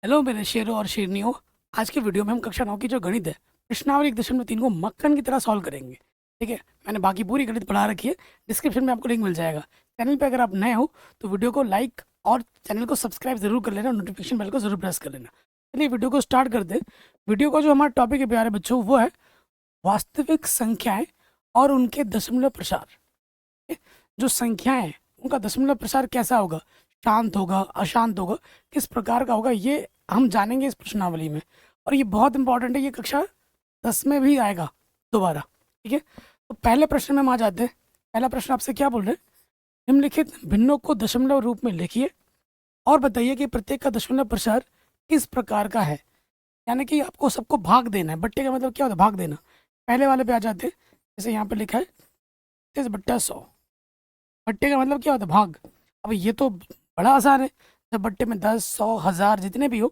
Hello मेरे शेरों और शेरनियों। आज के वीडियो में हम कक्षा 9 की जो गणित है प्रश्नावली 1.3 को मक्खन की तरह सॉल्व करेंगे। ठीक है, मैंने बाकी पूरी गणित पढ़ा रखी है, डिस्क्रिप्शन में आपको लिंक मिल जाएगा। चैनल पे अगर आप नए हो तो वीडियो को लाइक और चैनल को सब्सक्राइब जरूर कर लेना, नोटिफिकेशन बेल को जरूर प्रेस कर लेना। चलिए वीडियो को स्टार्ट करते हैं। वीडियो का जो हमारा टॉपिक है प्यारे बच्चों वो है वास्तविक संख्याएं और उनके दशमलव प्रसार। जो संख्याएं हैं उनका दशमलव प्रसार कैसा होगा, शांत होगा, अशांत होगा, किस प्रकार का होगा, ये हम जानेंगे इस प्रश्नावली में। और ये बहुत इंपॉर्टेंट है, ये कक्षा 10 में भी आएगा दोबारा। ठीक है, तो पहले प्रश्न में हम आ जाते हैं। पहला प्रश्न आपसे क्या बोल रहे हैं, निम्नलिखित भिन्नों को दशमलव रूप में लिखिए और बताइए कि प्रत्येक का दशमलव प्रसार किस प्रकार का है। यानी कि आपको सबको भाग देना है। बट्टे का मतलब क्या होता है, भाग देना। पहले वाले पे आ जाते हैं, जैसे यहाँ पे लिखा है 30/100। बट्टे का मतलब क्या होता है, भाग। अब ये तो बड़ा आसान है। जब बट्टे में 10, 100, 1000 जितने भी हो,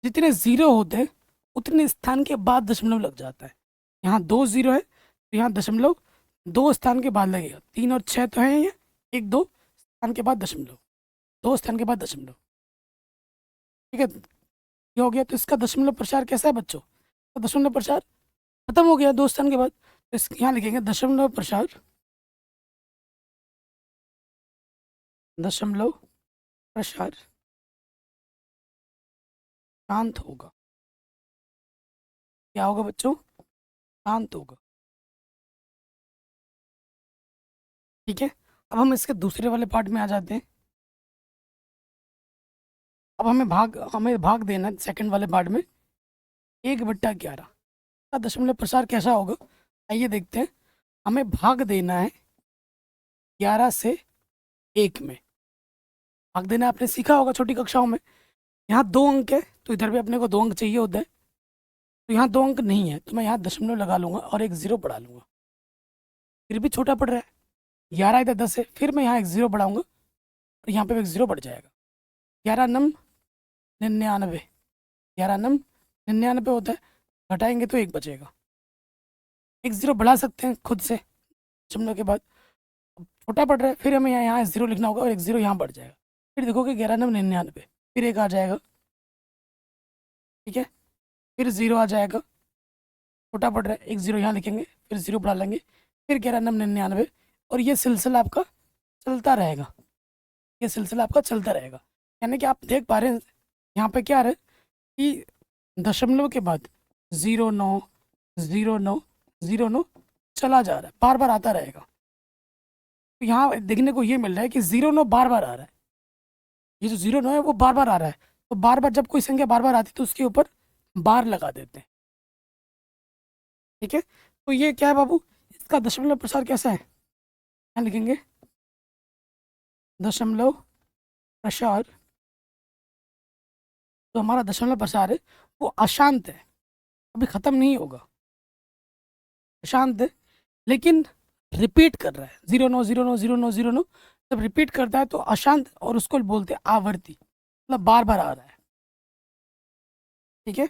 जितने जीरो होते हैं उतने स्थान के बाद दशमलव लग जाता है। यहाँ 2 जीरो है तो यहाँ दशमलव 2 स्थान के बाद लगेगा। 3 और 6 तो है, ये 1 2 स्थान के बाद दशमलव, 2 स्थान के बाद दशमलव। ठीक है, ये हो गया। तो इसका दशमलव प्रसार कैसा है बच्चों, तो दशमलव प्रसार खत्म हो गया 2 स्थान के बाद। तो इस यहाँ लिखेंगे दशमलव प्रसार, दशमलव प्रसार शांत होगा। क्या होगा बच्चों, शांत होगा। ठीक है, अब हम इसके दूसरे वाले पार्ट में आ जाते हैं। अब हमें भाग देना है सेकंड वाले पार्ट में। 1/11 का दशमलव प्रसार कैसा होगा, आइए देखते हैं। हमें भाग देना है 11 से 1 में। भाग देना आपने सीखा होगा छोटी कक्षाओं में। यहाँ 2 अंक है तो इधर भी अपने को 2 अंक चाहिए होता है। तो यहाँ 2 अंक नहीं है तो मैं यहाँ दशमलव लगा लूंगा और एक जीरो बढ़ा लूंगा। फिर भी छोटा पड़ रहा है, 11 इधर 10 है, फिर मैं यहाँ एक जीरो बढ़ाऊंगा और यहाँ पे एक जीरो बढ़ जाएगा। 11 नम 99, 11 नम 99 होता है। घटाएंगे तो एक बचेगा, एक जीरो बढ़ा सकते हैं खुद से दशमलव के बाद। अब छोटा पड़ रहा है, फिर हमें यहाँ जीरो लिखना होगा और एक जीरो यहाँ बढ़ जाएगा। फिर देखोगे 11 नम 99, फिर एक आ जाएगा। ठीक है, फिर जीरो आ जाएगा, छोटा पड़ रहा है, एक जीरो यहाँ लिखेंगे, फिर जीरो बढ़ा लेंगे, फिर 11 नम 99। और ये सिलसिला आपका चलता रहेगा, ये सिलसिला आपका चलता रहेगा। यानी कि आप देख पा रहे हैं यहाँ पे क्या आ रहा है कि दशमलव के बाद 09 09 09 चला जा रहा है, बार बार आता रहेगा। तो यहाँ देखने को ये मिल रहा है कि 09 बार बार आ रहा है। ये जो 09 है वो बार बार आ रहा है। तो बार बार जब कोई संख्या बार बार आती है तो उसके ऊपर बार लगा देते हैं। ठीक है, तो ये क्या है बाबू, इसका दशमलव प्रसार कैसा है, यहाँ लिखेंगे दशमलव प्रसार। तो हमारा दशमलव प्रसार है वो अशांत है, अभी खत्म नहीं होगा, अशांत है, लेकिन रिपीट कर रहा है। 09 09 09 09 जब रिपीट करता है तो अशांत, और उसको बोलते हैं आवर्ती, मतलब बार बार आ रहा है। ठीक है,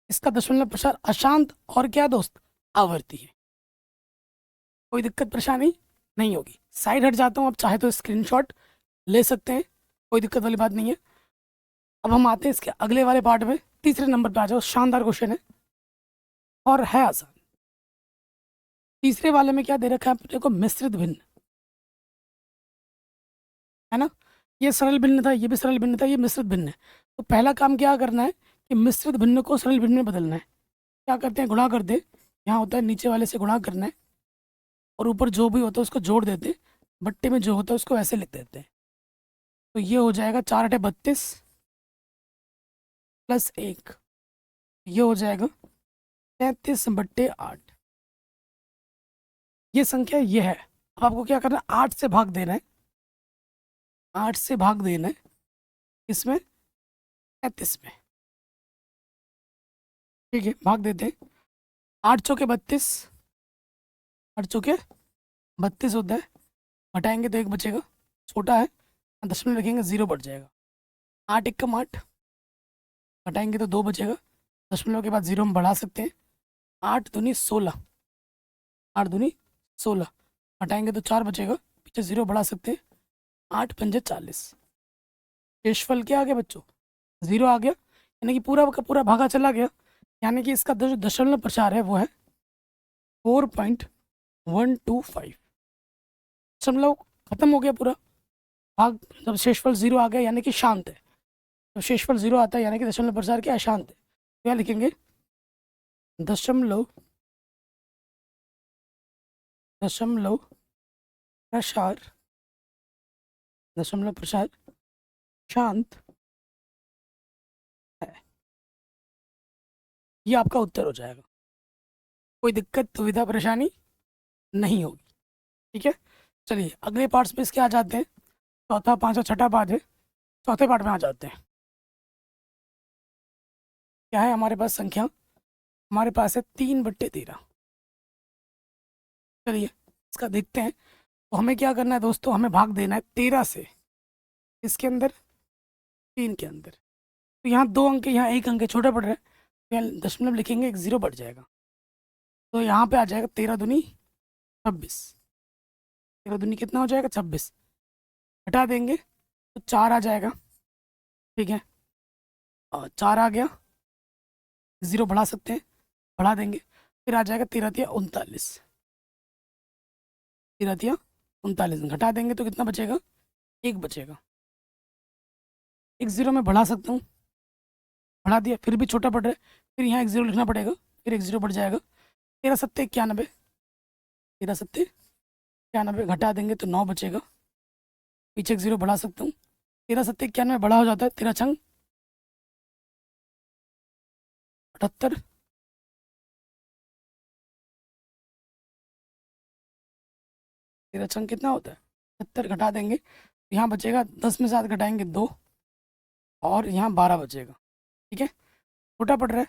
इसका दशमलव प्रसार अशांत और क्या दोस्त, आवर्ती है। कोई दिक्कत परेशानी नहीं होगी। साइड हट जाता हूँ, आप चाहे तो स्क्रीनशॉट ले सकते हैं, कोई दिक्कत वाली बात नहीं है। अब हम आते हैं इसके अगले वाले पार्ट में। तीसरे नंबर पे आ जाओ, शानदार क्वेश्चन है और है आसान। तीसरे वाले में क्या दे रखा है अपने को, मिश्रित भिन्न, है ना। ये सरल भिन्न था, ये भी सरल भिन्न था, ये मिश्रित भिन्न है। तो पहला काम क्या करना है कि मिश्रित भिन्न को सरल भिन्न में बदलना है। क्या करते हैं, गुणा करते हैं। यहाँ होता है नीचे वाले से गुणा करना है और ऊपर जो भी होता है उसको जोड़ देते हैं। बट्टे में जो होता है उसको ऐसे लिख देते हैं। तो ये हो जाएगा 4 8 32 प्लस 1, ये हो जाएगा 33/8। ये संख्या ये है। अब आपको क्या करना है, 8 से भाग देना है, 8 से भाग देना है इसमें 33 में। ठीक है, भाग देते हैं। 8 चौके 32, 8 चौके 32 होता है। हटाएंगे तो एक बचेगा, छोटा है, दशमलव रखेंगे जीरो बढ़ जाएगा। 8 1 कम 8, हटाएंगे तो 2 बचेगा, दशमलव के बाद जीरो हम बढ़ा सकते हैं। 8 दूनी 16, 8 दूनी 16, हटाएंगे तो 4 बचेगा, पीछे जीरो बढ़ा सकते हैं। 8 पंजे 40, शेषफल क्या आ गया बच्चों, जीरो आ गया। यानी कि पूरा का पूरा भागा चला गया, यानी कि इसका जो दशमलव प्रसार है वो है 4.125। दशमलव खत्म हो गया पूरा भाग, जब शेषफल 0 आ गया यानी कि शांत है। जब शेषफल 0 आता है यानी कि दशमलव प्रसार क्या है, शांत है। क्या लिखेंगे, दशमलव प्रसार, दशमलव प्रसार शांत है। ये आपका उत्तर हो जाएगा, कोई दिक्कत दुविधा परेशानी नहीं होगी। ठीक है, चलिए अगले पार्ट्स पे इसके आ जाते हैं। चौथा, पांचवा, छठा पार्ट है। चौथे पार्ट में आ जाते हैं। क्या है हमारे पास संख्या, हमारे पास है 3/13। चलिए इसका देखते हैं। तो हमें क्या करना है दोस्तों, हमें भाग देना है 13 से, इसके अंदर 3 के अंदर। तो यहाँ 2 अंक, यहाँ 1 अंक छोटा पड़ रहा है, तो यहाँ दशमलव लिखेंगे, एक 0 बढ़ जाएगा। तो यहाँ पे आ जाएगा 13 दूनी 26। 13 दूनी कितना हो जाएगा, 26। हटा देंगे तो 4 आ जाएगा। ठीक है, और 4 आ गया, 0 बढ़ा सकते हैं, बढ़ा देंगे, फिर आ जाएगा 13 तिया 39। 13 तिया 39 घटा देंगे तो कितना बचेगा, 1 बचेगा। एक 0 में बढ़ा सकता हूँ, बढ़ा दिया, फिर भी छोटा पड़ रहा है, फिर यहाँ एक 0 लिखना पड़ेगा, फिर एक 0 बढ़ जाएगा। 13 सत्ते 91, 13 सत्ते 91 घटा देंगे तो 9 बचेगा, पीछे एक 0 बढ़ा सकता हूँ। 13 सत्ते 91 बड़ा हो जाता है, 13 छंग 78, 13 छंग कितना होता है 70, घटा देंगे, यहाँ बचेगा 10 में 7 घटाएंगे 2, और यहाँ 12 बचेगा। ठीक है, छोटा पड़ रहा है,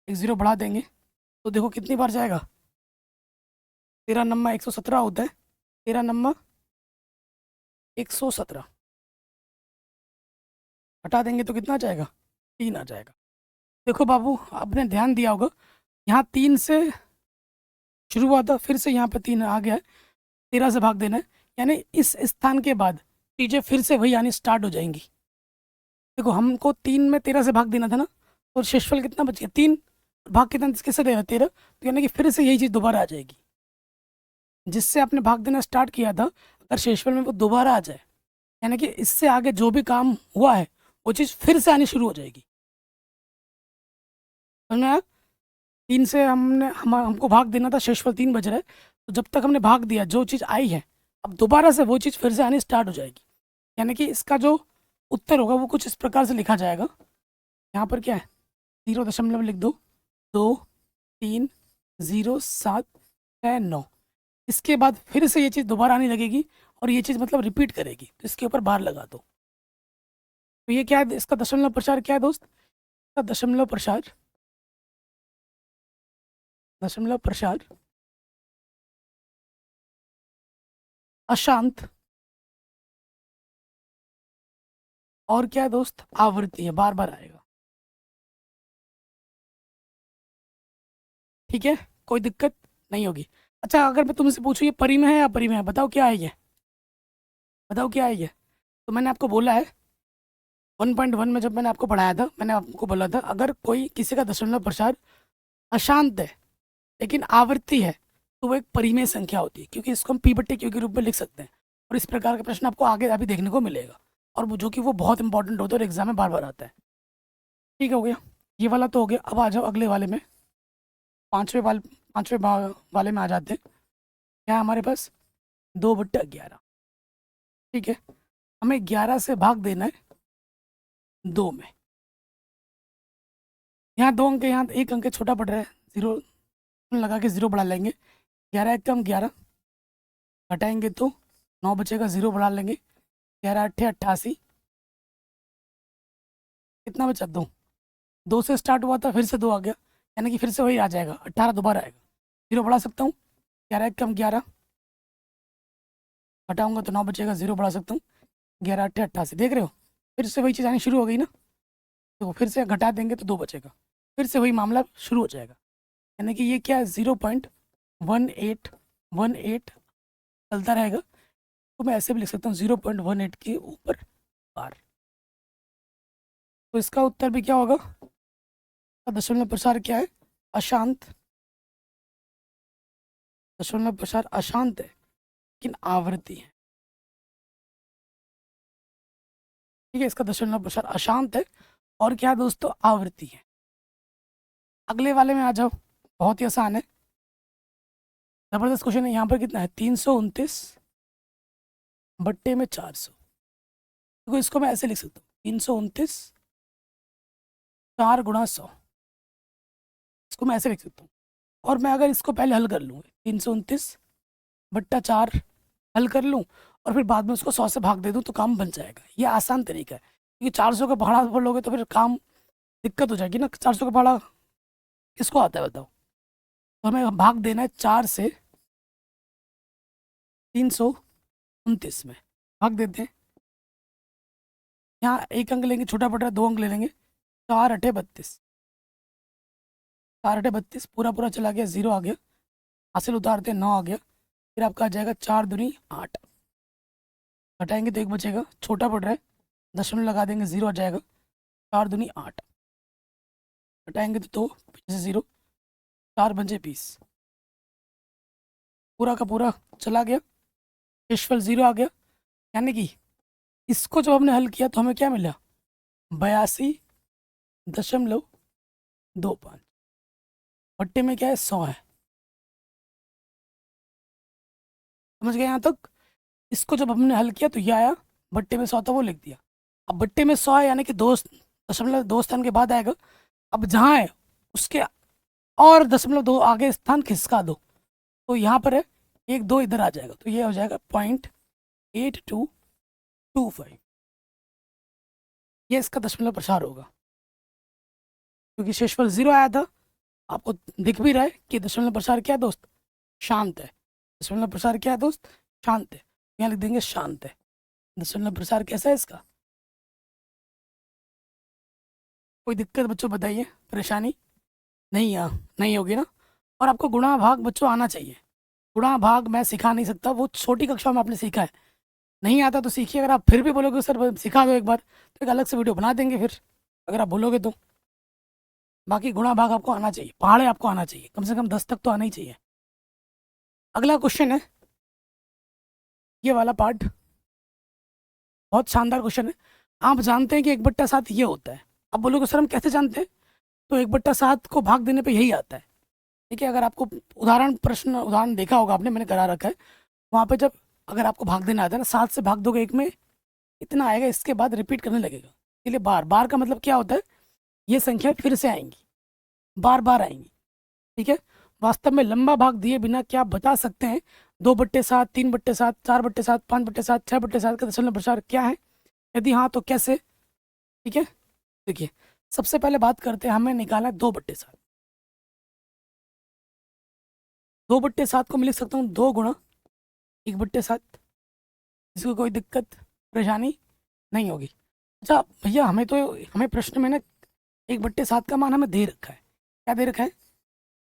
एक 0 बढ़ा देंगे तो देखो कितनी बार जाएगा, 13 नम्मा 117 होता है, 13 नम्मा 117, हटा देंगे तो कितना आ जाएगा, 3 आ जाएगा। देखो बाबू आपने ध्यान दिया होगा, यहाँ 3 से शुरू हुआ था, फिर से यहाँ पे 3 आ गया है, 13 से भाग देना है, यानी इस स्थान के बाद चीज़ें फिर से वही आनी स्टार्ट हो जाएंगी। देखो हमको 3 में 13 से भाग देना था ना, और शेषफल कितना बच गया, 3, भाग कितना किससे देना, 13, तो यानी कि फिर से यही चीज़ दोबारा आ जाएगी। जिससे आपने भाग देना स्टार्ट किया था, अगर शेषफल में वो दोबारा आ जाए, यानी कि इससे आगे जो भी काम हुआ है वो चीज़ फिर से आनी शुरू हो जाएगी। समझ में आया? 3 से हमको भाग देना था, शेषफल 3 बच रहा है, तो जब तक हमने भाग दिया जो चीज़ आई है, अब दोबारा से वो चीज़ फिर से आनी स्टार्ट हो जाएगी। यानी कि इसका जो उत्तर होगा वो कुछ इस प्रकार से लिखा जाएगा। यहाँ पर क्या है, 0 दशमलव लिख दो, 2 3 0 7 6 9। इसके बाद फिर से ये चीज़ दोबारा आने लगेगी, और ये चीज़ मतलब रिपीट करेगी, तो इसके ऊपर बार लगा दो। तो ये क्या है, इसका दशमलव प्रसार क्या है दोस्त, इसका दशमलव प्रसार अशांत, और क्या है दोस्त, आवृत्ति है, बार बार आएगा। ठीक है, कोई दिक्कत नहीं होगी। अच्छा अगर मैं तुमसे पूछूं ये परी में है या अपरी में है, बताओ क्या है ये, बताओ क्या है ये। तो मैंने आपको बोला है 1.1 में, जब मैंने आपको पढ़ाया था, मैंने आपको बोला था अगर कोई किसी का दशमलव प्रसार अशांत है लेकिन आवृत्ति है तो वो एक परिमेय संख्या होती है, क्योंकि इसको हम p/q के रूप में लिख सकते हैं। और इस प्रकार का प्रश्न आपको आगे अभी देखने को मिलेगा, और वो जो कि वो बहुत इंपॉर्टेंट होता है और एग्जाम में बार बार आता है। ठीक हो गया, ये वाला तो हो गया। अब आ जाओ अगले वाले में, पाँचवें वाले में आ जाते हैं। क्या है हमारे पास, 2/11। ठीक है, हमें 11 से भाग देना है 2 में। यहाँ 2 अंक, यहाँ 1 अंक छोटा पड़ रहा है, 0 लगा के 0 बढ़ा लेंगे, 11 एक कम 11, घटाएंगे तो 9 बचेगा, 0 बढ़ा लेंगे, 11 8 88, कितना बचा, 2 से स्टार्ट हुआ था, फिर से 2 आ गया, यानी कि फिर से वही आ जाएगा, 18 दोबारा आएगा, 0 बढ़ा सकता हूँ, 11 एक कम 11, घटाऊंगा तो 9 बचेगा, 0 बढ़ा सकता हूँ, 11 8 88, देख रहे हो फिर से वही चीज़ आनी शुरू हो गई ना। तो फिर से घटा देंगे तो 2 बचेगा, फिर से वही मामला शुरू हो जाएगा। यानी कि ये क्या है, 0.1818 चलता रहेगा। तो मैं ऐसे भी लिख सकता हूँ 0.18 के ऊपर बार। तो इसका उत्तर भी क्या होगा, दशमलव प्रसार क्या है? अशांत। दशमलव प्रसार अशांत है लेकिन आवृत्ति है। ठीक है, इसका दशमलव प्रसार अशांत है और क्या है दोस्तों? आवृत्ति है। अगले वाले में आ जाओ, बहुत ही आसान है, जबरदस्त क्वेश्चन है। यहाँ पर कितना है? 329 बट्टे में 400। देखो इसको मैं ऐसे लिख सकता हूँ, 329 4 गुणा 100। इसको मैं ऐसे लिख सकता हूँ। और मैं अगर इसको पहले हल कर लूँ, 329 बट्टा 4 हल कर लूँ और फिर बाद में उसको 100 से भाग दे दूँ तो काम बन जाएगा। ये आसान तरीका है, क्योंकि 400 का पहाड़ा पर लोगे तो फिर काम दिक्कत हो जाएगी ना। 400 का पहाड़ा किसको आता है बताओ? तो हमें भाग देना है 4 से 329 में, भाग देते हैं। यहाँ एक अंक लेंगे, छोटा पड़ रहा है, 2 अंक ले लेंगे। 4 अठे 32, 4 अठे 32, पूरा पूरा चला गया, 0 आ गया, हासिल उतारते 9 आ गया। फिर आपका आ जाएगा 4 दूनी 8, घटाएंगे तो 1 बचेगा, छोटा पड़ रहा है, दशमलव लगा देंगे, 0 आ जाएगा। 4 दूनी 8, घटाएंगे तो 2, पीछे से 0, 4 बचे 20, पूरा का पूरा चला गया, शेषफल 0 आ गया। यानी कि इसको जब हमने हल किया तो हमें क्या मिला? 82.25। भट्टे में क्या है? 100 है। समझ गए यहाँ तक? इसको जब हमने हल किया तो ये आया, भट्टे में 100 था वो लिख दिया। अब भट्टे में 100 है यानी कि 2 स्थान के बाद आएगा। अब जहाँ है उसके और 2 आगे स्थान खिसका दो, तो यहाँ पर है 1 2 इधर आ जाएगा, तो ये हो जाएगा 0.8225। ये इसका दशमलव प्रसार होगा, क्योंकि शेषफल 0 आया था। आपको दिख भी रहा है कि दशमलव प्रसार क्या है दोस्त? शांत है। दशमलव प्रसार क्या है दोस्त? शांत है। यहाँ लिख देंगे शांत है। दशमलव प्रसार कैसा है इसका? कोई दिक्कत बच्चों बताइए, परेशानी? नहीं होगी ना? और आपको गुणा भाग बच्चों आना चाहिए। गुणा भाग मैं सिखा नहीं सकता, वो छोटी कक्षा में आपने सीखा है। नहीं आता तो सीखिए। अगर आप फिर भी बोलोगे सर सिखा दो एक बार, तो एक अलग से वीडियो बना देंगे फिर, अगर आप बोलोगे तो। बाकी गुणा भाग आपको आना चाहिए, पहाड़े आपको आना चाहिए, कम से कम 10 तक तो आना ही चाहिए। अगला क्वेश्चन है ये वाला पार्ट, बहुत शानदार क्वेश्चन है। आप जानते हैं कि 1/7 ये होता है। अब बोलोगे सर हम कैसे जानते हैं? तो 1/7 को भाग देने पे यही आता है। ठीक है, अगर आपको उदाहरण देखा होगा आपने, मैंने करा रखा है, वहाँ पे जब अगर आपको भाग देना आता है ना, 7 से भाग दोगे 1 में, इतना आएगा, इसके बाद रिपीट करने लगेगा। इसलिए बार बार का मतलब क्या होता है? ये संख्या फिर से आएंगी, बार बार आएंगी। ठीक है, वास्तव में लंबा भाग दिए बिना क्या आप बता सकते हैं 2/7, 3/7, 4/7, 5/7, 6/7 का दशमलव प्रसार क्या है? यदि हाँ तो कैसे? ठीक है, देखिए सबसे पहले बात करते हैं, हमें निकालना है 2/7। 2/7 को मैं लिख सकता हूँ 2 गुणा 1/7। इसको कोई दिक्कत परेशानी नहीं होगी। अच्छा भैया, हमें प्रश्न में ना 1/7 का मान हमें दे रखा है। क्या दे रखा है?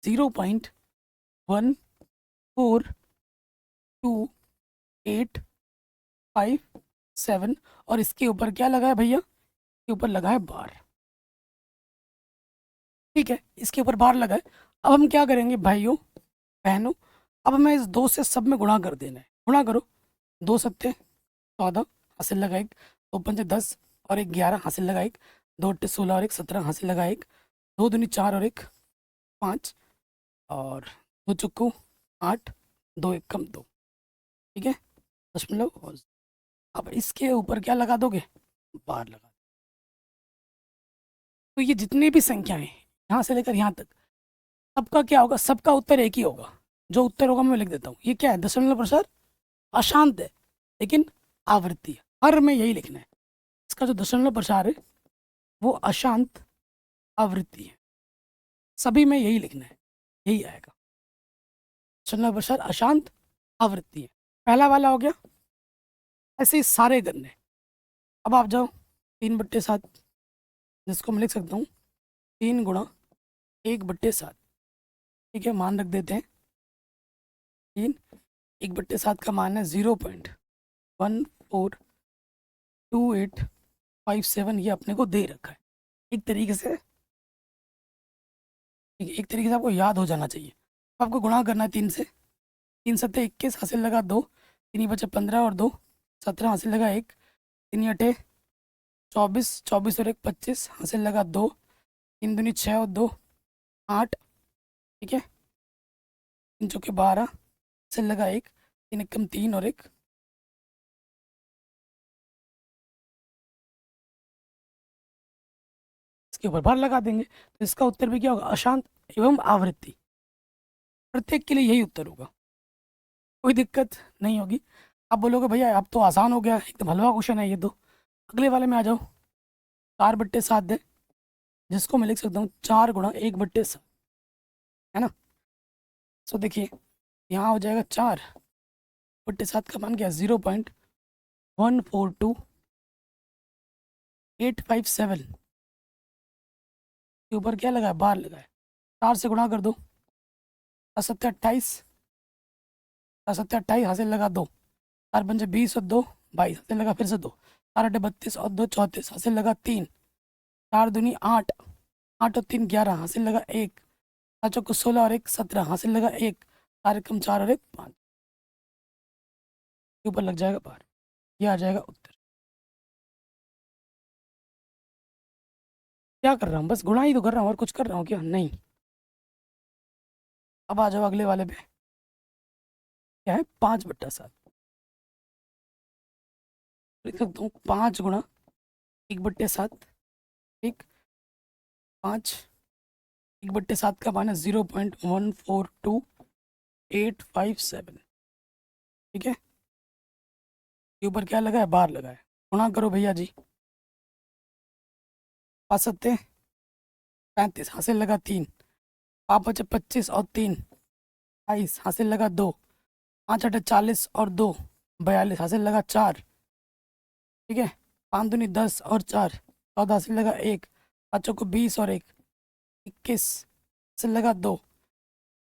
0.14287, और इसके ऊपर क्या लगा है भैया? इसके ऊपर लगा है बार। ठीक है, इसके ऊपर बार लगा है। अब हम क्या करेंगे भाइयों बहनों, अब हमें इस 2 से सब में गुणा कर देना है। गुणा करो, 2 सत्ते 14, हासिल लगा 1, 2 पंचे 10 और 1 11, हासिल लगा 1, 2 अट्ठे 16 और 1 17, हासिल लगा 1, 2 दूनी 4 और 1 5, और 2 चुक्कू 8, 2 1 कम 2। ठीक है, दशमलव। और अब इसके ऊपर क्या लगा दोगे? बार लगा। तो ये जितनी भी संख्याएं यहाँ से लेकर यहाँ तक, सबका क्या होगा? सबका उत्तर एक ही होगा। जो उत्तर होगा मैं लिख देता हूँ। ये क्या है? दशमलव प्रसार अशांत है लेकिन आवृत्ति है। हर में यही लिखना है, इसका जो दशमलव प्रसार है वो अशांत आवृत्ति है। सभी में यही लिखना है, यही आएगा। दशमलव प्रसार अशांत आवृत्ति है, पहला वाला हो गया। ऐसे ही सारे करने। अब आप जाओ 3/7, जिसको मैं लिख सकता हूँ 3 गुणा 1/7। ठीक है, मान रख देते हैं 3, 1/7 का मान है 0.142857। ये अपने को दे रखा है। एक तरीके से ठीक है, एक तरीके से आपको याद हो जाना चाहिए। आपको गुणा करना है 3 से, 3 × 7 = 21, हासिल लगा 2, 3 ही बचे 15 और 2 17, हासिल लगा 1, 3 × 8 24, 24 और 1 25, हासिल लगा 2, 3 दूनी 6 और 2 8, ठीक है, 3 चौके 12, हासिल लगा 1, 3 एकम 3 और 1, इसके ऊपर भार लगा देंगे। तो इसका उत्तर भी क्या होगा? अशांत एवं आवृत्ति। प्रत्येक के लिए यही उत्तर होगा, कोई दिक्कत नहीं होगी। आप बोलोगे भैया अब तो आसान हो गया, एकदम हलवा क्वेश्चन है ये तो। अगले वाले में आ जाओ। 4/7 है, जिसको मैं लिख सकता हूँ 4 × 1/7, है ना। सो देखिए यहाँ हो जाएगा 4/7 का मान क्या है? 0.142857 के ऊपर क्या लगा है? बार लगा है। 4 से गुणा कर दो, 7 7 28, हासिल लगा 2, 4 पंजे 20 और 2 22, हासिल लगा फिर से 2, 4 8 32 और 2 34, हासिल लगा 3, 4 दूनी 8, 8 और 3 11, हासिल लगा 1, 5 को 16 और 1 17, हासिल लगा 1, 4 एकम 4 और 1 5 के ऊपर लग जाएगा बार। ये आ जाएगा उत्तर। क्या कर रहा हूँ? बस गुणा ही तो कर रहा हूँ, और कुछ कर रहा हूँ क्या? नहीं। अब आ जाओ अगले वाले पे। क्या है? 5/7 लिख सकता हूँ। 5 × 1/7, ठीक। 5 1/7 का मान है 0.142857, ठीक है। के ऊपर क्या लगा है? बार लगा है। गुणा करो भैया जी। 5 7 35, हासिल लगा 3, 5 5 25 और 3 22, हासिल लगा 2, 5 8 40 और 2 42, हासिल लगा 4, ठीक है। 5 दूनी 10 और 4 14, हासिल लगा 1, 5 को 20 और 1 21, हासिल लगा 2,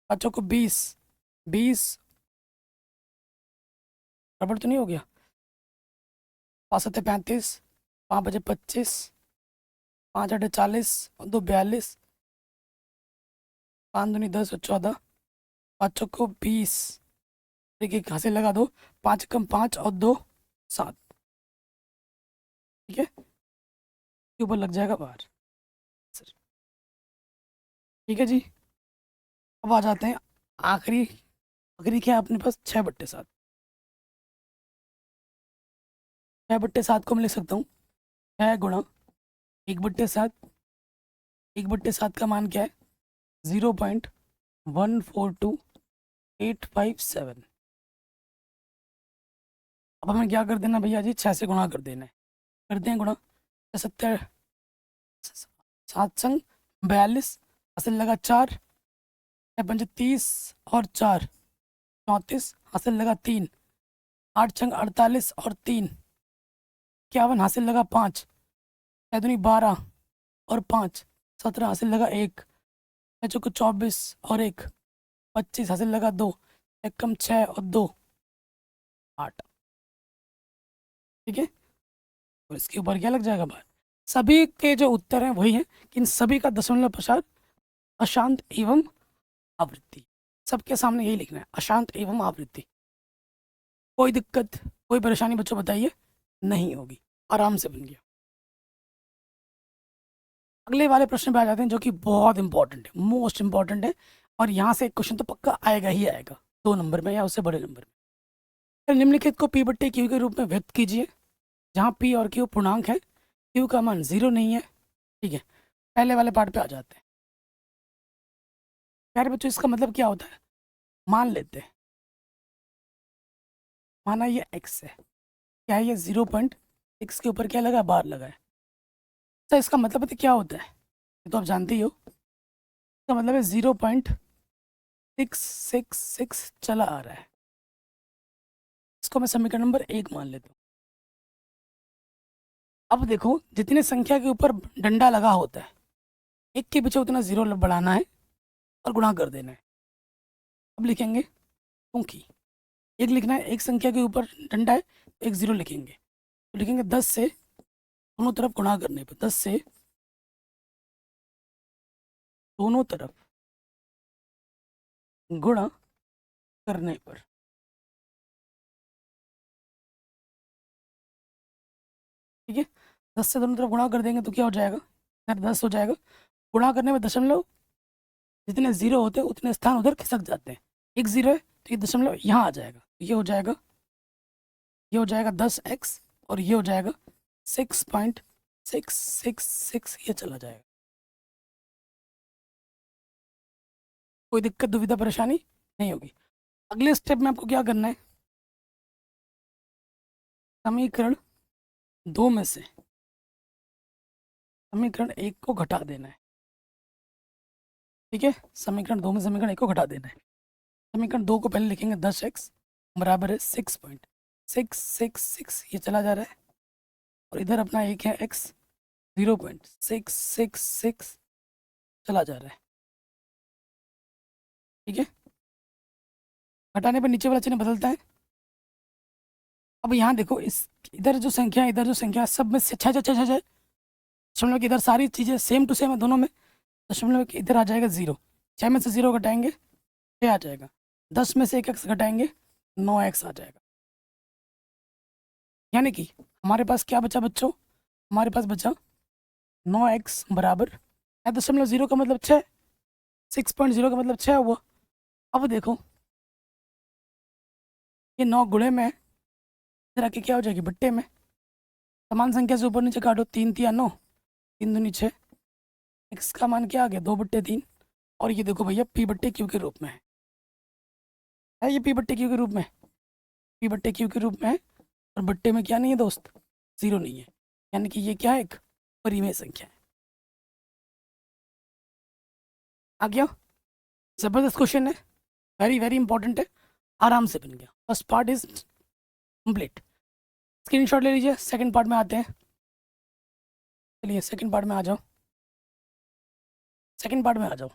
5 को 20 20, गड़बड़ तो नहीं हो गया? 5 7 35, 5 बजे 25, 5 8 40 और 2 42, 5 दूनी 10 और 14, 5 को 20, देखिए हासिल लगा 2, 5 कम 5 और 2 7, ठीक है। के ऊपर लग जाएगा बार। ठीक है जी। अब आ जाते हैं आखिरी। आखिरी क्या है अपने पास? 6/7। 6/7 को मैं लिख सकता हूँ 6 × 1/7। 1/7 का मान क्या है? 0.142857। अब हमें क्या कर देना भैया जी? 6 से गुणा कर देना है। करते हैं गुणा। 70 7 संग 42, हासिल लगा 4, 5 30 और 4 34, हासिल लगा 3, 8 संग 48 और 3 51, हासिल लगा 5, 6 12 और 5 17, हासिल लगा 1, 6 को 24 और 1 25, हासिल लगा 2, 1 कम 6 और 2 8, ठीक है। और इसके ऊपर क्या लग जाएगा बार? सभी के जो उत्तर हैं वही हैं, कि इन सभी का दशमलव प्रसार अशांत एवं आवृत्ति। सबके सामने यही लिखना है, अशांत एवं आवृत्ति। कोई दिक्कत, कोई परेशानी बच्चों बताइए? नहीं होगी, आराम से बन गया। अगले वाले प्रश्न पे आ जाते हैं, जो कि बहुत इंपॉर्टेंट है, मोस्ट इंपॉर्टेंट है। और यहाँ से एक क्वेश्चन तो पक्का आएगा ही आएगा, 2 नंबर में या उससे बड़े नंबर में। तो निम्नलिखित को P/Q के रूप में व्यक्त कीजिए, जहाँ P और Q पूर्णांक है, Q का मान 0 नहीं है, ठीक है। पहले वाले पार्ट पे आ जाते हैं। प्यारे बच्चों, इसका मतलब क्या होता है? मान लेते हैं, माना ये x है, क्या है ये? 0.6 के ऊपर क्या लगा? बार लगा है। तो इसका मतलब पता क्या होता है? ये तो आप जानते ही हो। इसका मतलब है 0.666 चला आ रहा है। इसको मैं समीकरण नंबर 1 मान लेता हूँ। अब देखो, जितने संख्या के ऊपर डंडा लगा होता है, एक के पीछे उतना 0 बढ़ाना है और गुणा कर देना है। अब लिखेंगे, क्योंकि एक लिखना है, एक संख्या के ऊपर डंडा है, एक 0 लिखेंगे। तो लिखेंगे 10 से दोनों तरफ गुणा करने पर, 10 से दोनों तरफ गुणा करने पर। ठीक है, 10 से दोनों तरफ गुणा कर देंगे तो क्या हो जाएगा, इधर 10 हो जाएगा। गुणा करने में दशमलव जितने जीरो होते हैं उतने स्थान उधर खिसक जाते हैं। एक जीरो है तो ये दशमलव यहाँ आ जाएगा, ये हो जाएगा, ये हो जाएगा 10x और ये हो जाएगा 6.666, ये चला जाएगा। कोई दिक्कत दुविधा परेशानी नहीं होगी। अगले स्टेप में आपको क्या करना है, समीकरण 2 में से समीकरण 1 को घटा देना है। ठीक है, समीकरण 2 में समीकरण 1 को घटा देना है। समीकरण 2 को पहले लिखेंगे 10x बराबर है 6.666, ये चला जा रहा है। और इधर अपना एक है x 0.666 चला जा रहा है। ठीक है, घटाने पर नीचे वाला चिन्ह बदलता है। अब यहाँ देखो, इस इधर जो संख्या है, इधर जो संख्या है, सब में से छः छः छः छः दशमलव की इधर सारी चीज़ें सेम टू सेम है दोनों में। दशमलव के इधर आ जाएगा 0, 6 में से 0 घटाएंगे 6 आ जाएगा, 10 में से 1x घटाएंगे 9x आ जाएगा। यानी कि हमारे पास क्या बचा बच्चों, हमारे पास बचा 9x बराबर है दशमलव 0 का मतलब 6, 6.0 का मतलब 6 हुआ। अब देखो ये 9 गुणे में इधर आके क्या हो जाएगी, बट्टे में। समान संख्या से ऊपर नीचे काटो, 3 3 9, 3 दूनी 6, x का मान क्या आ गया 2/3। और ये देखो भैया p/q के रूप में है ये p/q के रूप में, p/q के रूप में है। और बट्टे में क्या नहीं है दोस्त, 0 नहीं है। यानी कि ये क्या है, एक परिमेय संख्या है। आ गया, जबरदस्त क्वेश्चन है, वेरी वेरी इंपॉर्टेंट है, आराम से बन गया। First part is complete, screenshot ले लीजिए। सेकंड पार्ट में आते हैं, चलिए सेकंड पार्ट में आ जाओ, सेकंड पार्ट में आ जाओ।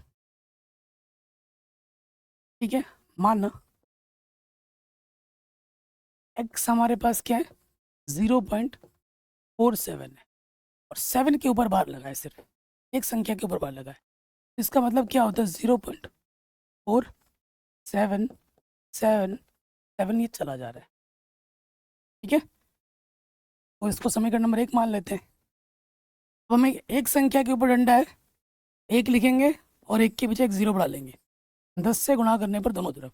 ठीक है, मानना x हमारे पास क्या है 0.47 है और 7 के ऊपर बार लगा है, सिर्फ एक संख्या के ऊपर बार लगा है। इसका मतलब क्या होता है 0.4777, ये चला जा रहा है। ठीक है, तो इसको समीकरण नंबर 1 मान लेते हैं। तो हमें एक संख्या के ऊपर डंडा है, 1 लिखेंगे और 1 के पीछे एक 0 बढ़ा लेंगे, 10 से गुणा करने पर दोनों तरफ,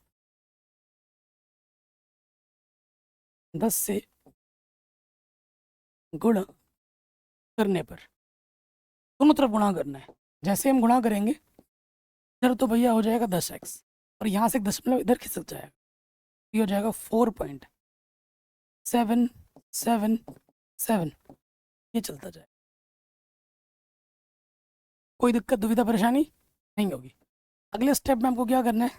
10 से गुणा करने पर दोनों तरफ गुणा करना है। जैसे हम गुणा करेंगे इधर तो भैया हो जाएगा 10x और यहाँ से एक दशमलव इधर खिसक जाएगा, ये हो जाएगा 4.777, ये चलता जाएगा। कोई दिक्कत दुविधा परेशानी नहीं होगी। अगले स्टेप में हमको क्या करना है,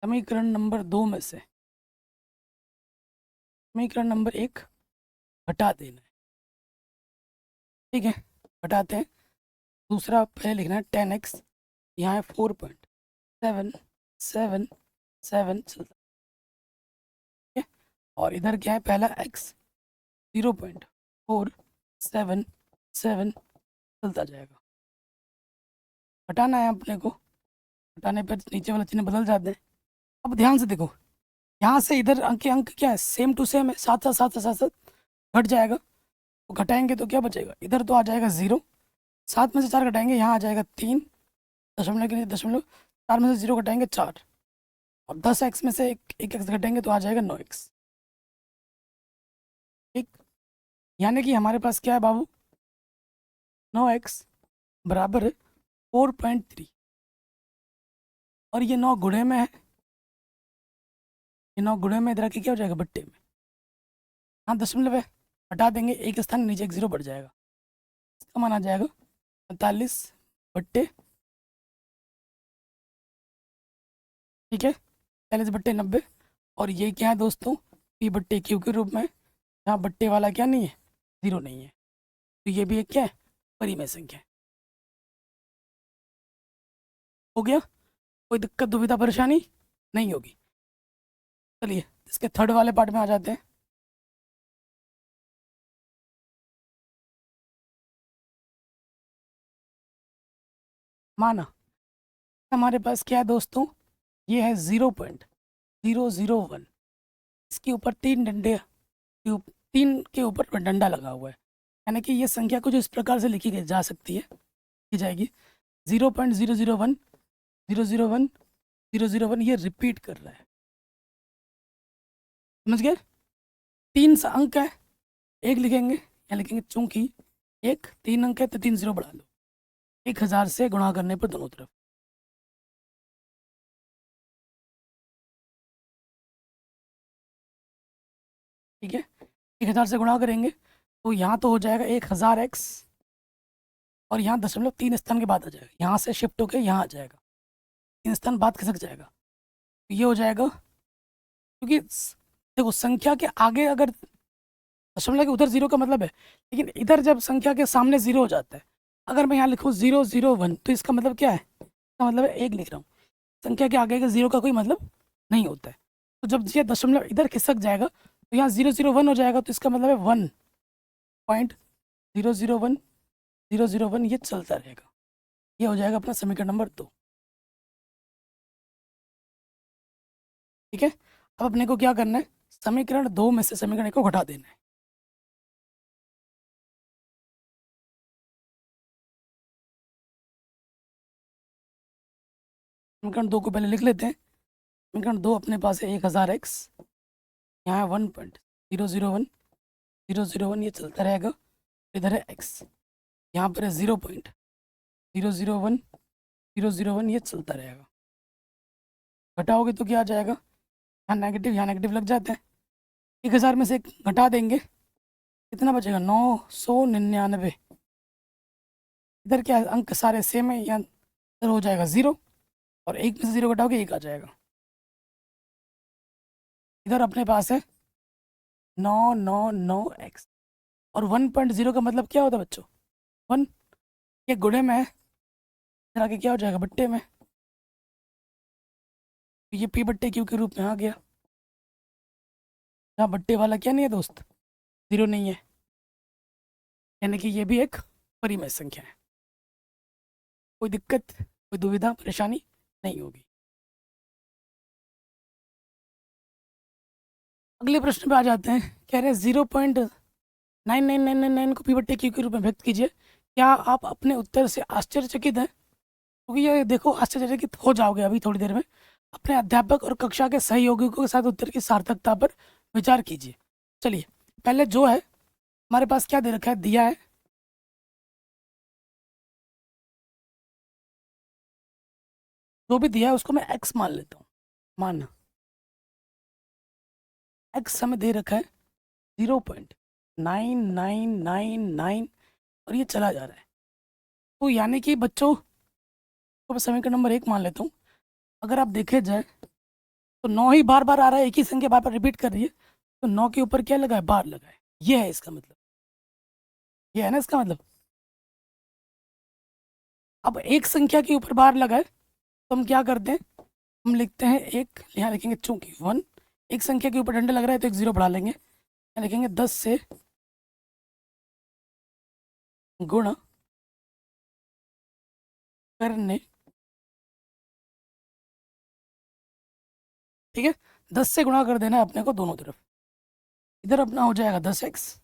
समीकरण नंबर 2 में से समीकरण नंबर 1 हटा देना है। ठीक है, हटाते हैं। दूसरा पहले लिखना है 10x, यहाँ है 4.777 चलता है। और इधर क्या है, पहला x 0.477 चलता जाएगा। हटाना है अपने को, हटाने पर नीचे वाला चिन्ह बदल जाते हैं। अब ध्यान से देखो, यहाँ से इधर अंक के अंक क्या है, सेम टू सेम है, साथ साथ साथ साथ साथ घट जाएगा। तो घटाएंगे तो क्या बचेगा, इधर तो आ जाएगा 0, 7 में से 4 घटाएंगे यहाँ आ जाएगा 3, दशमलव के लिए दशमलव, 4 में से 0 घटाएंगे 4, और 10x में से एक एक्स घटाएंगे तो आ जाएगा 9x। ठीक, यानी कि हमारे पास क्या है बाबू, 9x बराबर है 4.3, और ये 9 गुणे में है, ये 9 गुणे में, इधर आके क्या हो जाएगा बट्टे में। हाँ दशमलव है, हटा देंगे, एक स्थान नीचे एक 0 बढ़ जाएगा, इसका मान आ जाएगा 45/, ठीक है 45/90। और ये क्या है दोस्तों, p/q के रूप में, यहाँ बट्टे वाला क्या नहीं है, 0 नहीं है, तो ये भी एक क्या है, परिमेय संख्या है। हो गया, कोई दिक्कत दुविधा परेशानी नहीं होगी। चलिए इसके थर्ड वाले पार्ट में आ जाते हैं। माना हमारे पास क्या है दोस्तों, ये है 0.001। इसके ऊपर तीन के ऊपर डंडा लगा हुआ है, यानी कि ये संख्या कुछ इस प्रकार से लिखी जा सकती है, की जाएगी 0.001 001 001, ये रिपीट कर रहा है। समझ गए? 3 अंक है, एक लिखेंगे, या लिखेंगे चूंकि एक 3 अंक है तो 3 0 बढ़ा लो, 1000 से गुणा करने पर दोनों तरफ। ठीक है, 1000 से गुणा करेंगे तो यहाँ तो हो जाएगा 1000x, और यहाँ 0.3 स्थान के बाद आ जाएगा, यहाँ से शिफ्ट होकर यहाँ आ जाएगा, 3 स्थान बाद खिसक जाएगा, तो ये हो जाएगा। क्योंकि देखो संख्या के आगे अगर दशमलव के उधर 0 का मतलब है, लेकिन इधर जब संख्या के सामने 0 हो जाता है, अगर मैं यहाँ लिखूँ 001 तो इसका मतलब क्या है, इसका मतलब है 1 लिख रहा हूँ, संख्या के आगे के 0 का कोई मतलब नहीं होता है। तो जब ये दशमलव इधर खिसक जाएगा तो यहाँ 001 हो जाएगा, तो इसका मतलब है 1.001 ये चलता रहेगा। ये हो जाएगा अपना समीकरण नंबर 2। ठीक है, अब अपने को क्या करना है, समीकरण 2 में से समीकरण 1 को घटा देना है। समीकरण 2 को पहले लिख लेते हैं। समीकरण 2 अपने पास है 1000x, यहाँ है 1.001 ये चलता रहेगा, इधर है x, यहाँ पर है 0.001 ये चलता रहेगा। घटाओगे तो क्या आ जाएगा, यहाँ नेगेटिव लग जाते हैं, 1000 में से एक घटा देंगे, कितना बचेगा 999। इधर क्या है, अंक सारे सेम है, यहाँ इधर हो जाएगा 0, और 1 में से 0 घटाओगे 1 आ जाएगा। इधर अपने पास है 999x, और 1.0 का मतलब क्या होता है बच्चों, 1, ये गुणे में है, इधर आके क्या हो जाएगा बट्टे में, तो ये p/q के रूप में आ गया। यहाँ बट्टे वाला क्या नहीं है दोस्त, 0 नहीं है, यानी कि ये भी एक परिमेय संख्या है। कोई दिक्कत, कोई दुविधा परेशानी नहीं होगी। अगले प्रश्न पे आ जाते हैं। कह रहे हैं 0.99999 को p/q के रूप में व्यक्त कीजिए। क्या आप अपने उत्तर से आश्चर्यचकित हैं? क्योंकि ये देखो, आश्चर्यचकित हो जाओगे अभी थोड़ी देर में। अपने अध्यापक और कक्षा के सहयोगियों के साथ उत्तर की सार्थकता पर विचार कीजिए। चलिए, पहले जो है हमारे पास क्या दे रखा है, दिया है जो भी दिया है उसको मैं x मान लेता हूँ। मान x हमें दे रखा है 0.9999, और ये चला जा रहा है। तो यानी कि बच्चों को मैं समीकरण नंबर 1 मान लेता हूँ। अगर आप देखे जाए तो 9 ही बार बार आ रहा है, एक ही संख्या बार बार रिपीट कर रही है, तो 9 के ऊपर क्या लगा है, बार लगा है। ये है इसका मतलब, ये है ना इसका मतलब। अब एक संख्या के ऊपर बार लगा है तो हम क्या करते हैं, हम लिखते हैं एक, यहाँ लिखेंगे चूंकि 1, एक संख्या के ऊपर डंडा लग रहा है तो एक 0 बढ़ा लेंगे, यहाँ लिखेंगे 10 से गुणा करने। ठीक है, 10 से गुणा कर देना है अपने को दोनों तरफ। इधर अपना हो जाएगा 10x,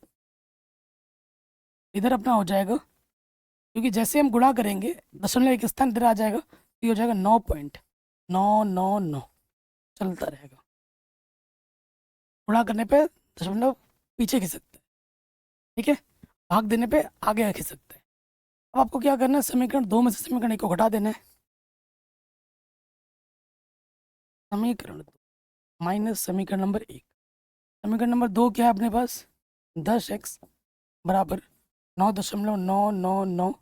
इधर अपना हो जाएगा, क्योंकि जैसे हम गुणा करेंगे दशमलव एक स्थान इधर आ जाएगा, तो ये हो जाएगा 9.999, चलता रहेगा। गुणा करने पे दशमलव पीछे खिसक सकता है, ठीक है, भाग देने पे आगे खिसक सकता है। अब आपको क्या करना है, समीकरण 2 में से समीकरण 1 को घटा देना है। समीकरण 2 माइनस समीकरण नंबर 1। समीकरण नंबर 2 क्या है अपने पास, 10x बराबर 9.999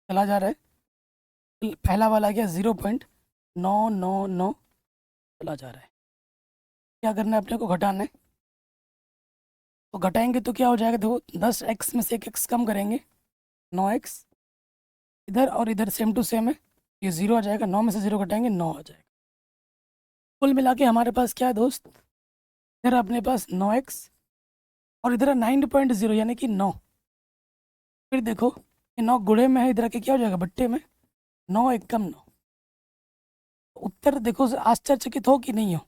चला जा रहा है, पहला वाला क्या 0.999 चला जा रहा है। क्या करना है अपने को, घटाना है। तो घटाएंगे तो क्या हो जाएगा, देखो 10x में से एक x कम करेंगे, 9x, इधर और इधर सेम टू सेम है, ये 0 आ जाएगा, 9 में से 0 घटाएंगे 9 आ जाएगा। कुल मिला के हमारे पास क्या है दोस्त, इधर अपने पास 9x और इधर 9.0 यानी कि 9। फिर देखो ये 9 गुणे में है, इधर आके क्या हो जाएगा बट्टे में, 9 1 कम 9, उत्तर देखो आश्चर्यचकित हो कि नहीं हो?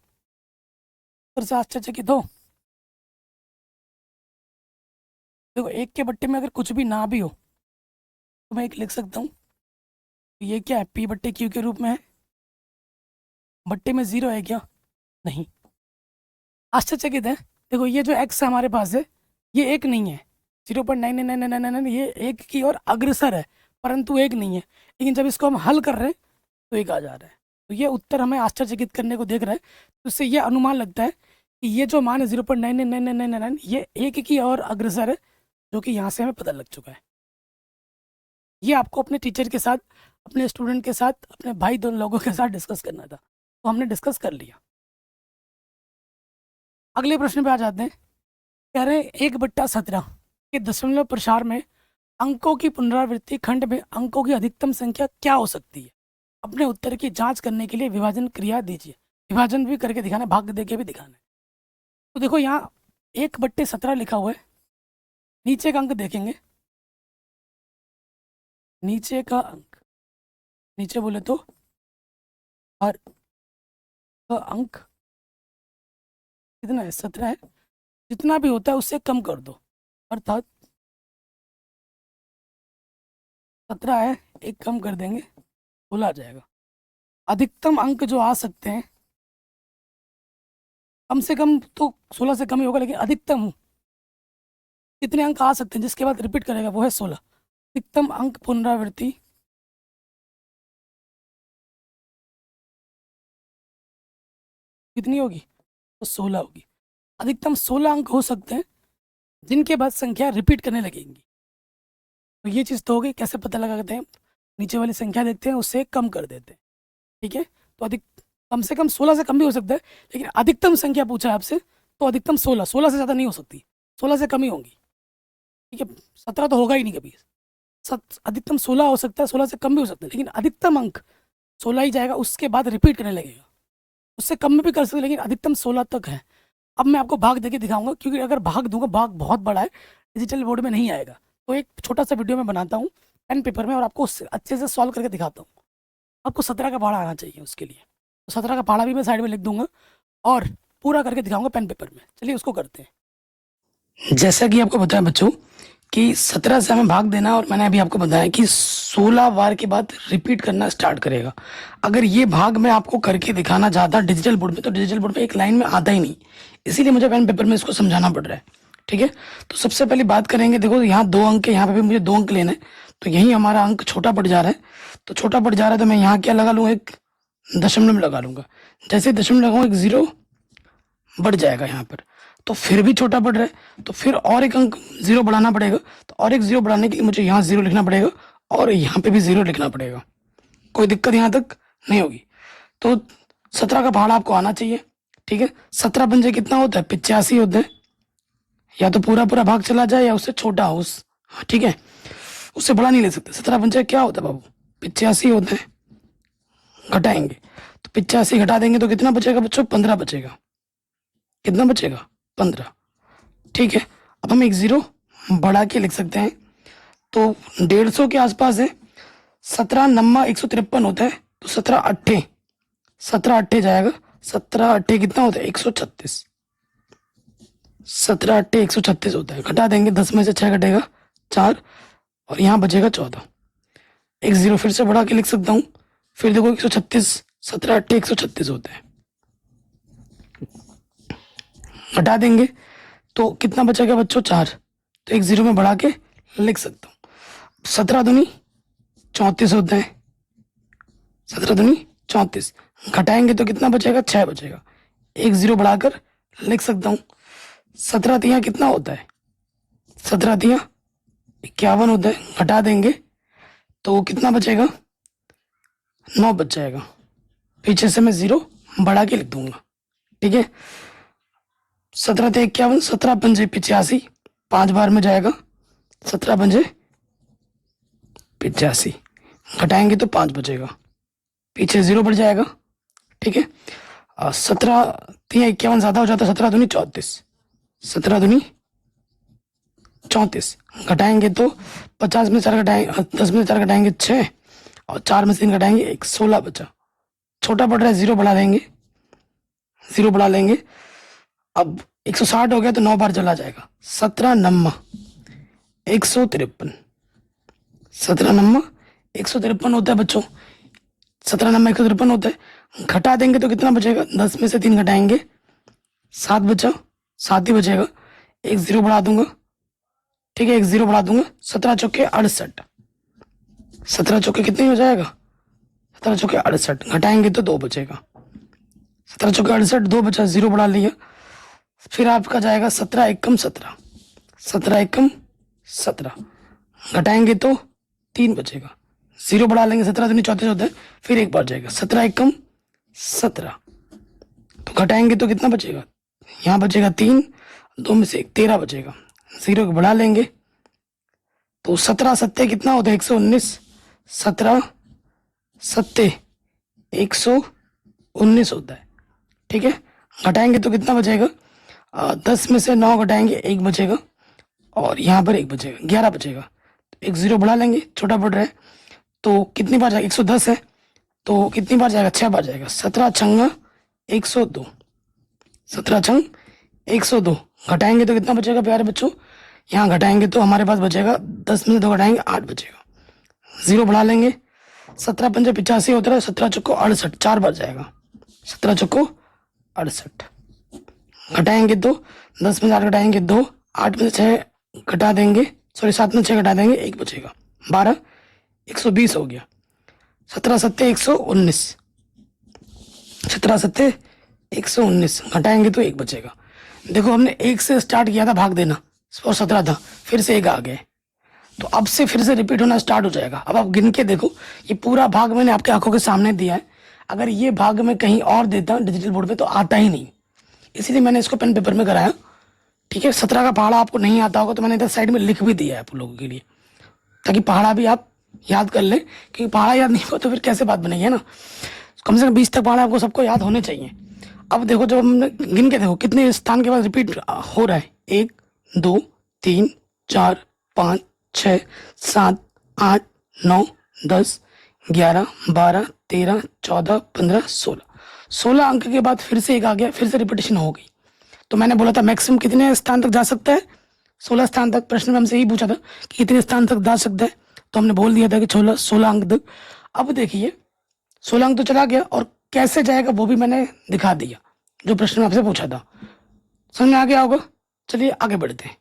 उत्तर से आश्चर्यचकित हो? देखो एक के बट्टे में अगर कुछ भी ना भी हो तो मैं एक लिख सकता हूँ, ये क्या है, पी बट्टे क्यू के रूप में है। बट्टे में जीरो है क्या? नहीं। आश्चर्यचकित है। देखो ये जो एक्स हमारे पास है ये एक नहीं है, 0.99999, ये एक की ओर अग्रसर है परंतु एक नहीं है। लेकिन जब इसको हम हल कर रहे हैं तो एक आ जा रहा है। तो ये उत्तर हमें आश्चर्यचकित करने को देख रहा है। तो इससे ये अनुमान लगता है कि ये जो मान है 0.99999 ये एक की ओर अग्रसर है, जो कि यहाँ से हमें पता लग चुका है। ये आपको अपने टीचर के साथ, अपने स्टूडेंट के साथ, अपने भाई दोनों लोगों के साथ डिस्कस करना था, तो हमने डिस्कस कर लिया। अगले प्रश्न पे आ जाते हैं। कह रहे हैं 1/17 के दशमलव प्रसार में अंकों की पुनरावृत्ति खंड में अंकों की अधिकतम संख्या क्या हो सकती है? अपने उत्तर की जांच करने के लिए विभाजन क्रिया दीजिए। विभाजन भी करके दिखाना है, भाग दे के भी दिखाना है। तो देखो यहाँ 1/17 लिखा हुआ है। नीचे का अंक देखेंगे, नीचे का अंक, नीचे बोले तो हर का अंक कितना है? 17 है। जितना भी होता है उससे कम कर दो, अर्थात 17 है, एक कम कर देंगे 16 आ जाएगा। अधिकतम अंक जो आ सकते हैं, कम से कम तो 16 से कम ही होगा, लेकिन अधिकतम कितने अंक आ सकते हैं जिसके बाद रिपीट करेगा वो है 16। अधिकतम अंक पुनरावृत्ति कितनी होगी? तो 16 होगी। अधिकतम 16 अंक हो सकते हैं जिनके बाद संख्या रिपीट करने लगेंगी। तो ये चीज़ तो हो गई। कैसे पता लगाते हैं? नीचे वाली संख्या देखते हैं, उससे कम कर देते हैं। ठीक है, तो अधिक कम से कम 16 से कम भी हो सकता है, लेकिन अधिकतम संख्या पूछा है आपसे तो अधिकतम 16, 16 से ज़्यादा नहीं हो सकती, 16 से कम ही होंगी। ठीक है, 17 तो होगा ही नहीं कभी। अधिकतम 16 हो सकता है, 16 से कम भी हो सकता है, लेकिन अधिकतम अंक 16 ही जाएगा, उसके बाद रिपीट करने लगेगा। उससे कम में भी कर सकते हैं, लेकिन अधिकतम 16 तक है। अब मैं आपको भाग देके दिखाऊंगा, क्योंकि अगर भाग दूंगा, भाग बहुत बड़ा है, डिजिटल बोर्ड में नहीं आएगा। तो एक छोटा सा वीडियो मैं बनाता हूँ पेन पेपर में और आपको उससे अच्छे से सॉल्व करके दिखाता हूँ। आपको 17 का पहाड़ा आना चाहिए उसके लिए। तो 17 का पहाड़ा भी मैं साइड में लिख दूंगा और पूरा करके दिखाऊंगा पेन पेपर में। चलिए उसको करते हैं। जैसा कि आपको बताया बच्चों कि 17 से हमें भाग देना, और मैंने अभी आपको बताया कि 16 बार के बाद रिपीट करना स्टार्ट करेगा। अगर ये भाग मैं आपको करके दिखाना चाहता डिजिटल बोर्ड में, तो डिजिटल बोर्ड में एक लाइन में आता ही नहीं, इसीलिए मुझे पेन पेपर में इसको समझाना पड़ रहा है। ठीक है, तो सबसे पहले बात करेंगे। देखो यहाँ 2 अंक है, यहाँ पे भी मुझे 2 अंक लेने हैं, तो यही हमारा अंक छोटा पड़ जा रहा है। तो छोटा पड़ जा रहा है तो मैं यहाँ क्या लगा लूँगा? एक दशमलव लगा लूँगा। जैसे दशमलव लगाऊँ एक 0 बढ़ जाएगा यहाँ पर, तो फिर भी छोटा बढ़ रहा है, तो फिर और एक अंक 0 बढ़ाना पड़ेगा। तो और एक 0 बढ़ाने के लिए मुझे यहाँ 0 लिखना पड़ेगा और यहाँ पे भी 0 लिखना पड़ेगा। कोई दिक्कत यहाँ तक नहीं होगी। तो 17 का पहाड़ा आपको आना चाहिए। ठीक है, 17 पंजे कितना होता है? 85 होता है। या तो पूरा पूरा भाग चला जाए या उससे छोटा हो उस, ठीक है, उससे बड़ा नहीं ले सकते। 17 पंजे क्या होता है बाबू? 85 होता है। घटाएंगे तो 85 घटा देंगे तो कितना बचेगा बच्चों? 15 बचेगा। कितना बचेगा? 15। ठीक है, अब हम एक 0 बढ़ा के लिख सकते हैं, तो 150 के आसपास है। 17 नम्मा 153 होता है, तो 17 अट्ठे जाएगा। 17 अट्ठे कितना होता है? 136। 17 अट्ठे 136 होता है। घटा देंगे, 10 में से 6 घटेगा 4, और यहाँ बचेगा 14। एक 0 फिर से बढ़ा के लिख सकता हूँ। फिर देखो 136, 17 अट्ठे 136 होता है। घटा देंगे तो कितना बचेगा बच्चों? 4। तो एक 0 में बढ़ा के लिख सकता हूँ। 17 दूनी 34 होता है। 17 दूनी 34। घटाएंगे तो कितना बचेगा? 6 बचेगा। एक 0 बढ़ाकर लिख सकता हूँ। 17 तिया कितना होता है? 17 तिया 51 होता है। घटा देंगे तो कितना बचेगा? 9 बच जाएगा। पीछे से मैं 0 बढ़ा के लिख दूंगा। ठीक है, 17 ते 51, 17 पंजे 85, 5 बार में जाएगा। 17 पंजे 85, घटाएंगे तो 5 बचेगा। पीछे 0 बढ़ जाएगा। ठीक है, 17 तिया 51 ज्यादा हो जाता है। 17 दूनी 34, 17 दूनी 34। घटाएंगे तो 50 में 4 घटाएंगे, 10 में 4 घटाएंगे 6, और 4 में 3 घटाएंगे 1, 16 बचा। छोटा पड़ रहा है, 0 बढ़ा लेंगे, 0 बढ़ा लेंगे। अब 160 हो गया तो 9 बार चला जाएगा। 17 नम्मा 153, 17 नम्मा 153 होता है बच्चों, 17 नम्मा 153 होता है। घटा देंगे तो कितना बचेगा, 10 में से 3 घटाएंगे, 7 बचा, 7 ही बचेगा। एक 0 बढ़ा दूंगा, ठीक है, एक 0 बढ़ा दूंगा। 17 चौके 68, 17 चौके कितने हो जाएगा, 17 चौके 68, घटाएंगे तो 2 बचेगा। 17 चौके 68, 2 बचा, 0 बढ़ा लिया। फिर आपका जाएगा 17 एकम 17, 17 एकम 17, घटाएंगे तो 3 बचेगा। 0 बढ़ा लेंगे, 17 दूनी 34 होता है। फिर एक बार जाएगा 17 एकम 17, तो घटाएंगे तो कितना बचेगा, यहाँ बचेगा 3, 2 में से 1, 13 बचेगा। 0 को बढ़ा लेंगे तो 17 सत्ते कितना होता है, 119, 17 सत्ते 119 होता है, ठीक है। घटाएंगे तो कितना बचेगा, 10 में से 9 घटाएंगे, 1 बचेगा, और यहाँ पर 1 बचेगा, 11 बचेगा। एक 0 बढ़ा लेंगे, छोटा पड़ रहा है, तो कितनी बार जाएगा, 110 है, तो कितनी बार जाएगा, 6 बार जाएगा। 17 छंगा 102, 17 छंग 102, घटाएंगे तो कितना बचेगा प्यारे बच्चों, यहाँ घटाएंगे तो हमारे पास बचेगा, 10 में से 2 घटाएंगे, 8 बचेगा। 0 बढ़ा लेंगे, 17 पंजे 85 होता है, 17 चौको 68, 4 बार जाएगा। 17 चौको 68, घटाएंगे तो 10 में से 8 घटाएंगे 2, 8 में से 6 घटा देंगे, सॉरी 7 में 6 घटा देंगे, 1 बचेगा, 12, 120 हो गया। 17 सत्ते 119, 17 सत्ते 119, घटाएंगे तो 1 बचेगा। देखो हमने 1 से स्टार्ट किया था भाग देना, और 17 था, फिर से 1 आ गए, तो अब से फिर से रिपीट होना स्टार्ट हो जाएगा। अब आप गिन के देखो, ये पूरा भाग मैंने आपके आंखों के सामने दिया है। अगर ये भाग मैं कहीं और देता डिजिटल बोर्ड पे तो आता ही नहीं, इसीलिए मैंने इसको पेन पेपर में कराया, ठीक है। 17 का पहाड़ा आपको नहीं आता होगा तो मैंने इधर साइड में लिख भी दिया है आप लोगों के लिए, ताकि पहाड़ा भी आप याद कर लें, क्योंकि पहाड़ा याद नहीं हुआ तो फिर कैसे बात बनेगी, है ना। कम से कम 20 तक पहाड़ा आपको सबको याद होने चाहिए। अब देखो, जब हमने गिन के देखो कितने स्थान के बाद रिपीट हो रहा है, 1 2 3 4 5 6 7 8 9 10 11 12 13 14 15 16, 16 अंक के बाद फिर से 1 आ गया, फिर से रिपीटेशन हो गई। तो मैंने बोला था मैक्सिमम कितने स्थान तक जा सकता है, 16 स्थान तक। प्रश्न में हमसे यही पूछा था कि कितने स्थान तक जा सकता है, तो हमने बोल दिया था कि 16 अंक तक। अब देखिए 16 अंक तो चला गया, और कैसे जाएगा वो भी मैंने दिखा दिया, जो प्रश्न में आपसे पूछा था। समझ में आ गया होगा, चलिए आगे बढ़ते हैं।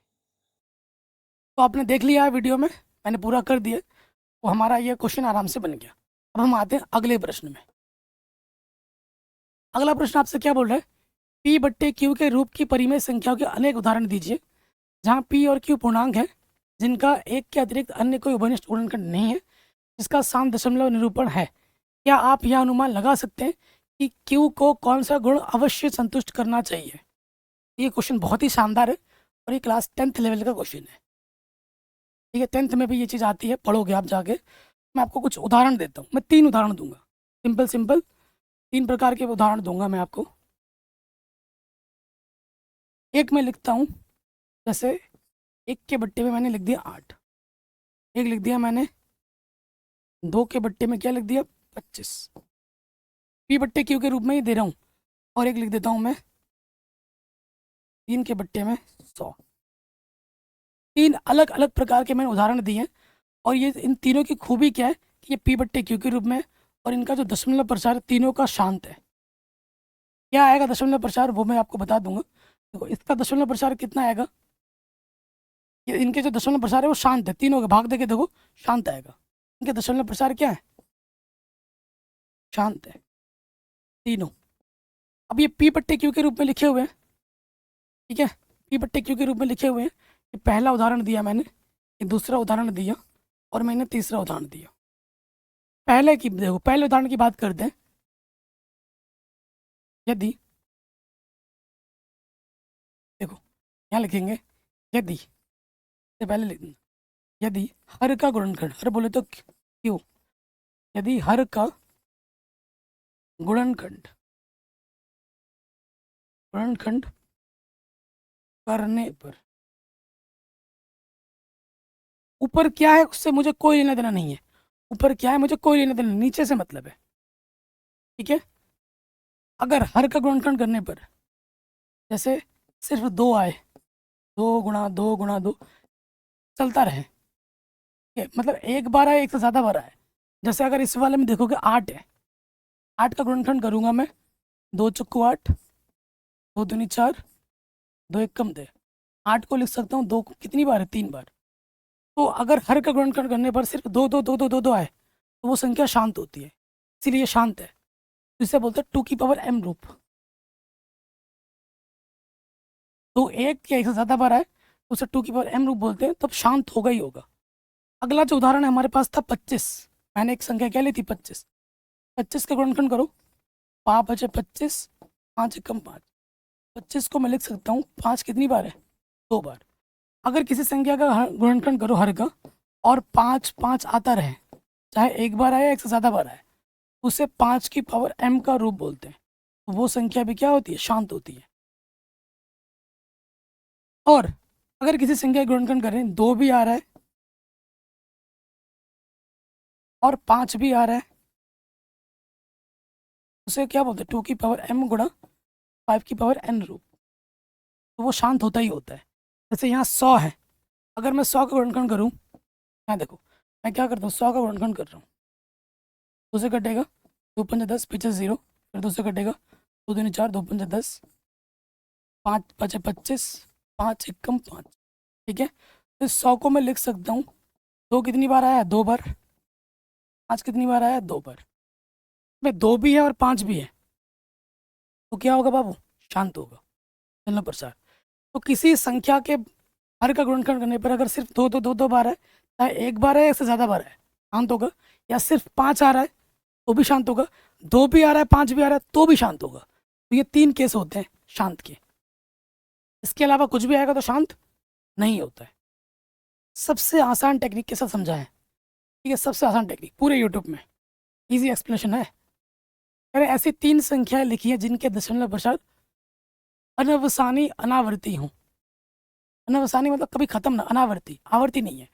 तो आपने देख लिया है वीडियो में, मैंने पूरा कर दिया, तो हमारा ये क्वेश्चन आराम से बन गया। अब हम आते हैं अगले प्रश्न में। अगला प्रश्न आपसे क्या बोल रहा है, पी बट्टे क्यू के रूप की परिमेय संख्याओं के अनेक उदाहरण दीजिए जहाँ पी और क्यू पूर्णांक है, जिनका एक के अतिरिक्त अन्य कोई उभयनिष्ठ गुणनखंड नहीं है, जिसका साम दशमलव निरूपण है। क्या आप यह अनुमान लगा सकते हैं कि क्यू को कौन सा गुण अवश्य संतुष्ट करना चाहिए। ये क्वेश्चन बहुत ही शानदार है, और ये क्लास 10th लेवल का क्वेश्चन है, ठीक है। 10th में भी ये चीज़ आती है, पढ़ोगे आप जाके। मैं आपको कुछ उदाहरण देता हूँ, मैं 3 उदाहरण दूंगा, सिंपल सिंपल 3 प्रकार के उदाहरण दूंगा मैं आपको। एक मैं लिखता हूँ, जैसे 1 के बट्टे में मैंने लिख दिया 8, एक लिख दिया मैंने 2 के बट्टे में क्या लिख दिया 25, पी बट्टे क्यू के रूप में ही दे रहा हूँ, और एक लिख देता हूँ मैं 3 के बट्टे में 100। 3 अलग अलग प्रकार के मैंने उदाहरण दिए हैं, और ये इन तीनों की खूबी क्या है कि ये पी बट्टे क्यू के रूप में, और इनका जो दशमलव प्रसार तीनों का शांत है। क्या आएगा दशमलव प्रसार, वो मैं आपको बता दूंगा। देखो इसका दशमलव प्रसार कितना आएगा, ये इनके जो दशमलव प्रसार है वो शांत है, तीनों के भाग दे के देखो शांत आएगा। इनके दशमलव प्रसार क्या है, शांत है तीनों। अब ये पी बट्टे क्यू के रूप में लिखे हुए हैं, ठीक है, पी बट्टे क्यू के रूप में लिखे हुए हैं। ये पहला उदाहरण दिया मैंने, ये दूसरा उदाहरण दिया, और मैंने तीसरा उदाहरण दिया। पहले की देखो, पहले उदाहरण की बात करते हैं। यदि देखो यहाँ लिखेंगे, यदि से पहले लिख देना, यदि हर का गुणनखंड, हर बोले तो क्यों, यदि हर का गुणनखंड गुणनखंड करने पर, ऊपर क्या है उससे मुझे कोई लेना देना नहीं है, ऊपर क्या है मुझे कोई लेना देना, नीचे से मतलब है, ठीक है। अगर हर का गुणनखंड करने पर जैसे सिर्फ 2 आए, 2 × 2 × 2 चलता रहे, ठीक है, मतलब एक बार आए, एक से ज़्यादा बार आए। जैसे अगर इस वाले में देखोगे 8 है, 8 का गुणनखंड करूंगा मैं, 2 चुक्कू 8, 2 दूनी 4, 2 एक कम दे, 8 को लिख सकता हूँ 2 कितनी बार है, 3 बार। तो अगर हर का गुणनखंड करने पर सिर्फ 2 आए तो वो संख्या शांत होती है, इसीलिए शांत है। तो इसे बोलते हैं 2m रूप। तो एक या एक से ज़्यादा बार आए तो उसे 2m रूप बोलते हैं, तब शांत होगा ही होगा। अगला जो उदाहरण है हमारे पास था 25। मैंने एक संख्या क्या ली थी, 25। 25 का गुणनखंड करो, 5 बचे 25, 5 एकम 5। 25 को मैं लिख सकता हूँ 5 कितनी बार है, 2 बार। अगर किसी संख्या का गुणनखंड करो हर का और 5 5 आता रहे, चाहे एक बार आए एक से ज़्यादा बार आए, उसे 5m का रूप बोलते हैं। तो वो संख्या भी क्या होती है, शांत होती है। और अगर किसी संख्या का गुणनखंड करें, 2 भी आ रहा है और 5 भी आ रहा है, उसे क्या बोलते हैं, 2m गुणा 5n रूप। तो वो शांत होता ही होता है। जैसे यहाँ 100 है, अगर मैं 100 का गुणनखंड करूँ, यहाँ देखो मैं क्या करता हूँ, 100 का गुणनखंड कर रहा हूँ, 2 से कटेगा, 2 पंजे 10, पीछे 0, फिर 2 से कटेगा, 2 दूनी 4, 2 पंजे 10, 5 बचे 25, 5 एकम 5, ठीक है। तो 100 को मैं लिख सकता हूँ, 2 कितनी बार आया, 2 बार, 5 कितनी बार आया, 2 बार, में 2 भी है और 5 भी है, तो क्या होगा बाबू, शांत होगा। चलना प्रसार। तो किसी संख्या के हर का गुणनखंड करने पर अगर सिर्फ 2 बार है, चाहे एक बार है या से ज़्यादा बार है, शांत होगा। या सिर्फ 5 आ रहा है तो भी शांत होगा, 2 भी आ रहा है, 5 भी आ रहा है तो भी शांत होगा। तो ये 3 केस होते हैं शांत के। इसके अलावा कुछ भी आएगा तो शांत नहीं होता है। सबसे आसान टेक्निक के साथ समझा है, ठीक है, सबसे आसान टेक्निक पूरे यूट्यूब में, इजी एक्सप्लेनेशन है। अरे ऐसी 3 संख्याएं लिखी हैं जिनके दशमलव प्रसार अनवसानी अनावर्ती हों। अनवसानी मतलब कभी खत्म ना, अनावर्ती, आवर्ती नहीं है।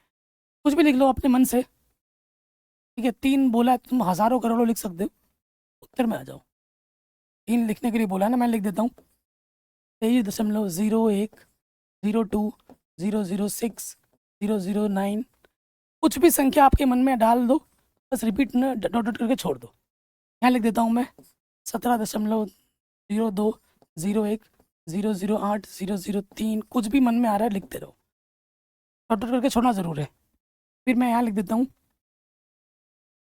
कुछ भी लिख लो अपने मन से, ठीक है, 3 बोला है, तुम हज़ारों करोड़ों लिख सकते हो, उत्तर में आ जाओ। 3 लिखने के लिए बोला है ना, मैं लिख देता हूँ, 23.01, 02, 006, 009। कुछ भी संख्या आपके मन में डाल दो, बस रिपीट न डॉट डॉट करके छोड़ दो। यहाँ लिख देता हूँ मैं 17.02, 01, 008, 003, कुछ भी मन में आ रहा है लिखते रहो, डॉट डॉट करके छोड़ना ज़रूर है। फिर मैं यहाँ लिख देता हूँ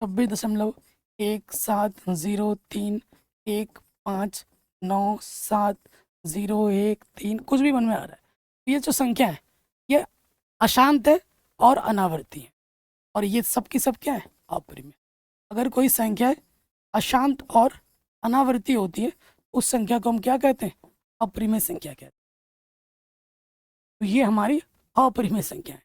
26.1713159703, कुछ भी मन में आ रहा है। ये जो संख्या है ये अशांत है और अनावर्ती है, और ये सब की सब क्या है, अपरिमेय। अगर कोई संख्या अशांत और अनावर्ती होती है उस संख्या को हम क्या कहते हैं, अपरिमेय संख्या कहते हैं। तो ये हमारी अपरिमेय संख्या है।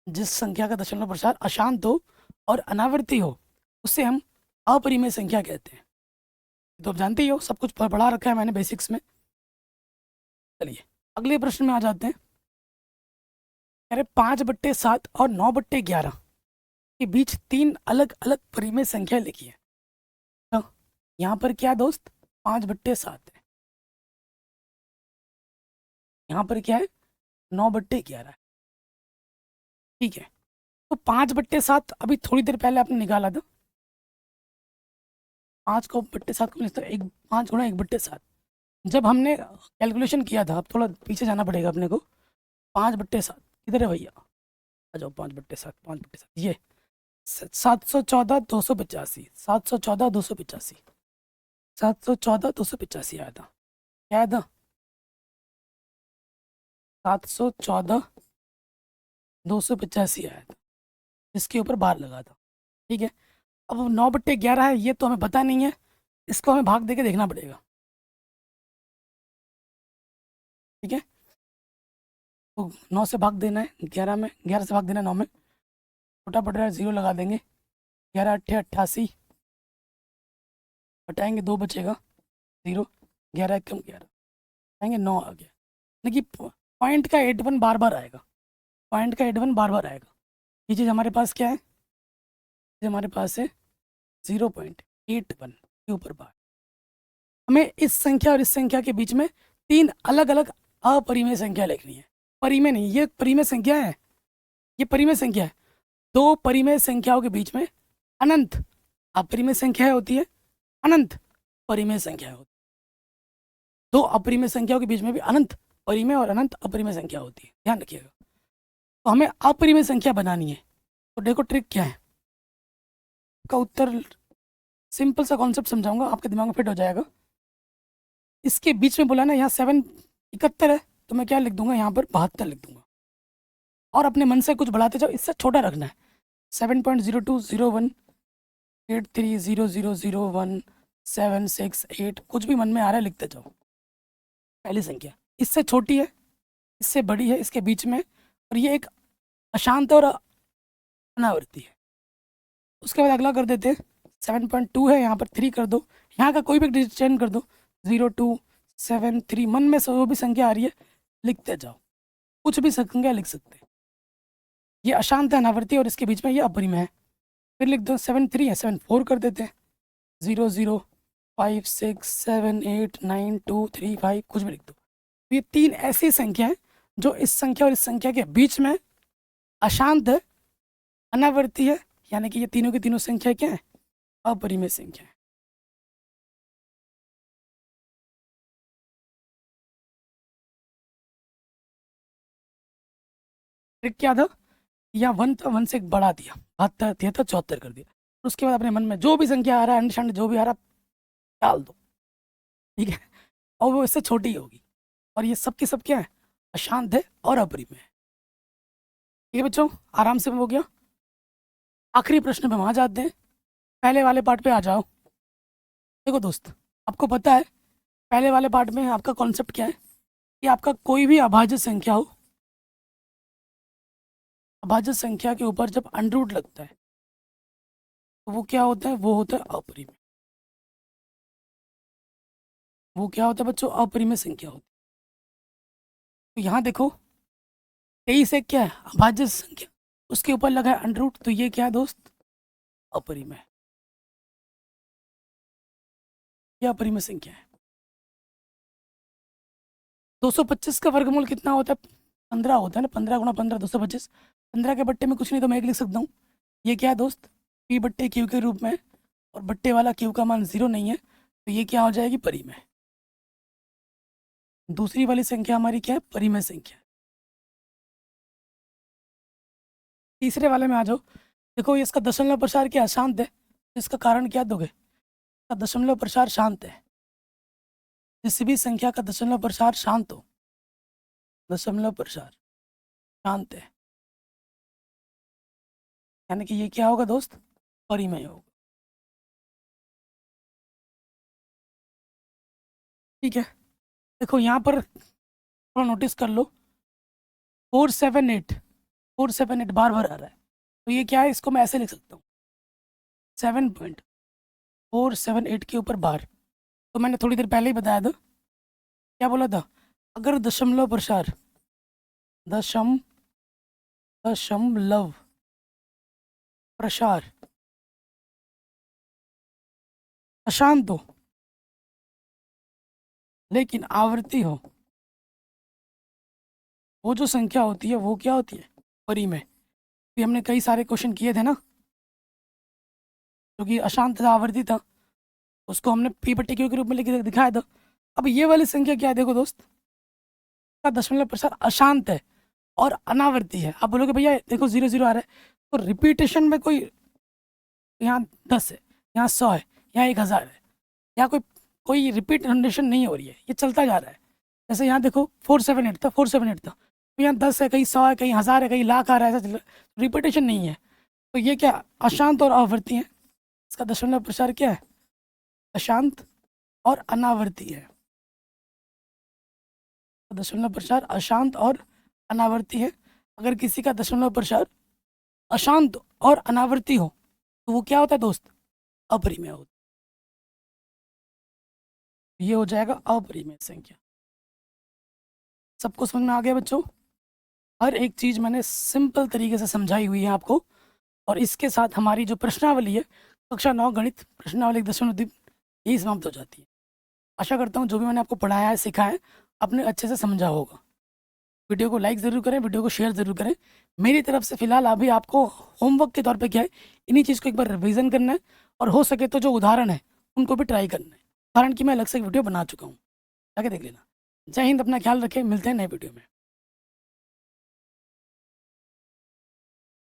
जिस संख्या का दशमलव प्रसार अशांत हो और अनावर्ती हो उसे हम अपरिमेय संख्या कहते हैं। तो आप जानते ही हो, सब कुछ पढ़ा रखा है मैंने बेसिक्स में। चलिए अगले प्रश्न में आ जाते हैं। अरे 5/7 और 9/11 के बीच 3 अलग अलग परिमेय संख्या लिखी है। तो यहाँ पर क्या दोस्त, 5/7 है, यहाँ पर क्या है, 9/11 है, ठीक है। तो 5/7 अभी थोड़ी देर पहले आपने निकाला था, 5/7 को लिखता है 5 × 1/7। जब हमने कैलकुलेशन किया था, अब थोड़ा पीछे जाना पड़ेगा अपने को, 5/7 किधर है भैया, आ जाओ, 5/7, 5/7 ये 714,285, 714,285, 714,285 आया था, क्या आया था, 714,285 आया था, इसके ऊपर बार लगा था, ठीक है। अब 9/11 है, ये तो हमें पता नहीं है, इसको हमें भाग दे के देखना पड़ेगा, ठीक है। तो 9 से भाग देना है 11 में, 11 से भाग देना है 9 में, छोटा पड़ रहा है 0 लगा देंगे, 11 8 88, हटाएंगे 2 बचेगा 0, 11 1 कम 11, हटाएंगे 9 आ गया। लेकिन पॉइंट का 81 बार बार आएगा, पॉइंट का 81 बार बार आएगा। ये चीज़ हमारे पास क्या है, ये हमारे पास है 0.81 के ऊपर बार। हमें इस संख्या और इस संख्या के बीच में 3 अलग अलग अपरिमेय संख्या लिखनी है। परिमेय नहीं, ये परिमेय संख्या है, ये परिमेय संख्या है। 2 परिमेय संख्याओं के बीच में अनंत अपरिमेय संख्या होती है, अनंत परिमेय संख्या होती है। 2 अपरिमेय संख्याओं के बीच में भी अनंत परिमेय और अनंत अपरिमेय संख्या होती है, ध्यान रखिएगा। तो हमें अपरिमेय संख्या बनानी है, तो देखो ट्रिक क्या है का उत्तर। सिंपल सा कॉन्सेप्ट समझाऊंगा, आपके दिमाग में फिट हो जाएगा। इसके बीच में बोला ना, यहाँ 7 71 है, तो मैं क्या लिख दूंगा यहाँ पर 72 लिख दूंगा, और अपने मन से कुछ बढ़ाते जाओ, इससे छोटा रखना है। 7.020183000176 कुछ भी मन में आ रहा है लिखते जाओ। पहली संख्या इससे छोटी है, इससे बड़ी है, इसके बीच में, और ये एक अशांत और अनावर्ती है। उसके बाद अगला कर देते हैं, 7.2 है, यहाँ पर 3 कर दो, यहाँ का कोई भी डिजिट चेंज कर दो, 0273। मन में जो भी संख्या आ रही है लिखते जाओ, कुछ भी संख्या लिख सकते हैं। ये अशांत है, अनावर्ती, और इसके बीच में ये अपरिमेय है। फिर लिख दो 73 है, 74 कर देते हैं, 0056789235 कुछ भी लिख दो। तो ये 3 ऐसी संख्या है जो इस संख्या और इस संख्या के बीच में अशांत है, अनावर्ती है, यानी कि ये तीनों की तीनों संख्या क्या है, अपरिमेय संख्या है। ट्रिक क्या था, या 1 था, 1 से एक बढ़ा दिया, 72 दिया था, 74 कर दिया। उसके बाद अपने मन में जो भी संख्या आ रहा है, अंडरस्टैंड जो भी आ रहा है डाल दो, ठीक है, और वो इससे छोटी होगी, और ये सब के सब क्या है, अशांत है और अपरिमेय है। ये बच्चों आराम से हो गया। आखिरी प्रश्न पे वहां जाते हैं, पहले वाले पार्ट पे आ जाओ। देखो दोस्त, आपको पता है पहले वाले पार्ट में आपका कॉन्सेप्ट क्या है कि आपका कोई भी अभाज्य संख्या हो, अभाज्य संख्या के ऊपर जब अंडर लगता है तो वो क्या होता है, वो होता है अपरिमेय। वो क्या होता है बच्चों, अपरिमेय संख्या होती है। तो यहाँ देखो 23 एक क्या है, अभाज्य संख्या, उसके ऊपर लगा है अंडर, तो ये क्या है दोस्त, अपरिमेय। ये अपरिमेय संख्या है। 225 का वर्गमूल कितना होता है, 15 होता है ना, 15 गुणा 15 225। 15 के बट्टे में कुछ नहीं तो मैं एक लिख सकता हूँ, ये क्या है दोस्त, पी बट्टे क्यू के रूप में, और बट्टे वाला क्यू का मान 0 नहीं है, तो ये क्या हो जाएगी, परिमेय। दूसरी वाली संख्या हमारी क्या है, परिमेय संख्या। तीसरे वाले में आ जाओ। देखो ये इसका दशमलव प्रसार क्या शांत है, इसका कारण क्या दोगे, इसका दशमलव प्रसार शांत है। किसी भी संख्या का दशमलव प्रसार शांत हो, दशमलव प्रसार शांत है, यानी कि ये क्या होगा दोस्त, परिमेय होगा। ठीक है, देखो यहाँ पर थोड़ा नोटिस कर लो, 478 बार बार आ रहा है, तो ये क्या है, इसको मैं ऐसे लिख सकता हूँ 7.478 के ऊपर बार। तो मैंने थोड़ी देर पहले ही बताया था, क्या बोला था, अगर दशमलव प्रसार दशमलव प्रसार अशांत हो लेकिन आवृत्ति हो, वो जो संख्या होती है वो क्या होती है, परिमेय। भी हमने कई सारे क्वेश्चन किए थे ना, जो कि अशांत था, आवर्ती था, उसको हमने पी बट्टे क्यू के रूप में लिख के दिखाया था। अब ये वाली संख्या क्या है, देखो दोस्त, का दशमलव प्रसार अशांत है और अनावर्ती है। आप बोलोगे भैया देखो 0 0 आ रहा है, तो रिपीटेशन में कोई, यहाँ 10 है, यहाँ 100 है, यहाँ 1000 है, यहाँ कोई कोई रिपीट जनरेशन नहीं हो रही है, ये चलता जा रहा है। जैसे यहाँ देखो 478 था, 478 था, तो यहाँ 10 है, कहीं 100 है, कहीं 1000 है, कहीं लाख आ रहा है, ऐसा चल रहा है, रिपीटेशन नहीं है। तो ये क्या, अशांत और आवर्ती है। इसका दशमलव प्रसार क्या है, अशांत और अनावर्ती है। दशमलव प्रसार अशांत और अनावर्ती है। अगर किसी का दशमलव प्रसार अशांत और अनावर्ती हो तो वो क्या होता है दोस्त, अपरिमेय होता है। ये हो जाएगा अपरिमेय संख्या। सबको समझ में आ गया बच्चों, हर एक चीज मैंने सिंपल तरीके से समझाई हुई है आपको। और इसके साथ हमारी जो प्रश्नावली है, कक्षा 9 गणित प्रश्नावली 10 यही समाप्त हो जाती है। आशा करता हूँ जो भी मैंने आपको पढ़ाया है, सिखाया है, आपने अच्छे से समझा होगा। वीडियो को लाइक ज़रूर करें, वीडियो को शेयर ज़रूर करें। मेरी तरफ से फ़िलहाल अभी आपको होमवर्क के तौर पे क्या है, इन्हीं चीज़ को एक बार रिवीजन करना है और हो सके तो जो उदाहरण है उनको भी ट्राई करना है। उदाहरण की मैं अलग से एक वीडियो बना चुका हूँ, जाके देख लेना। जय हिंद, अपना ख्याल रखें, मिलते हैं नए वीडियो में।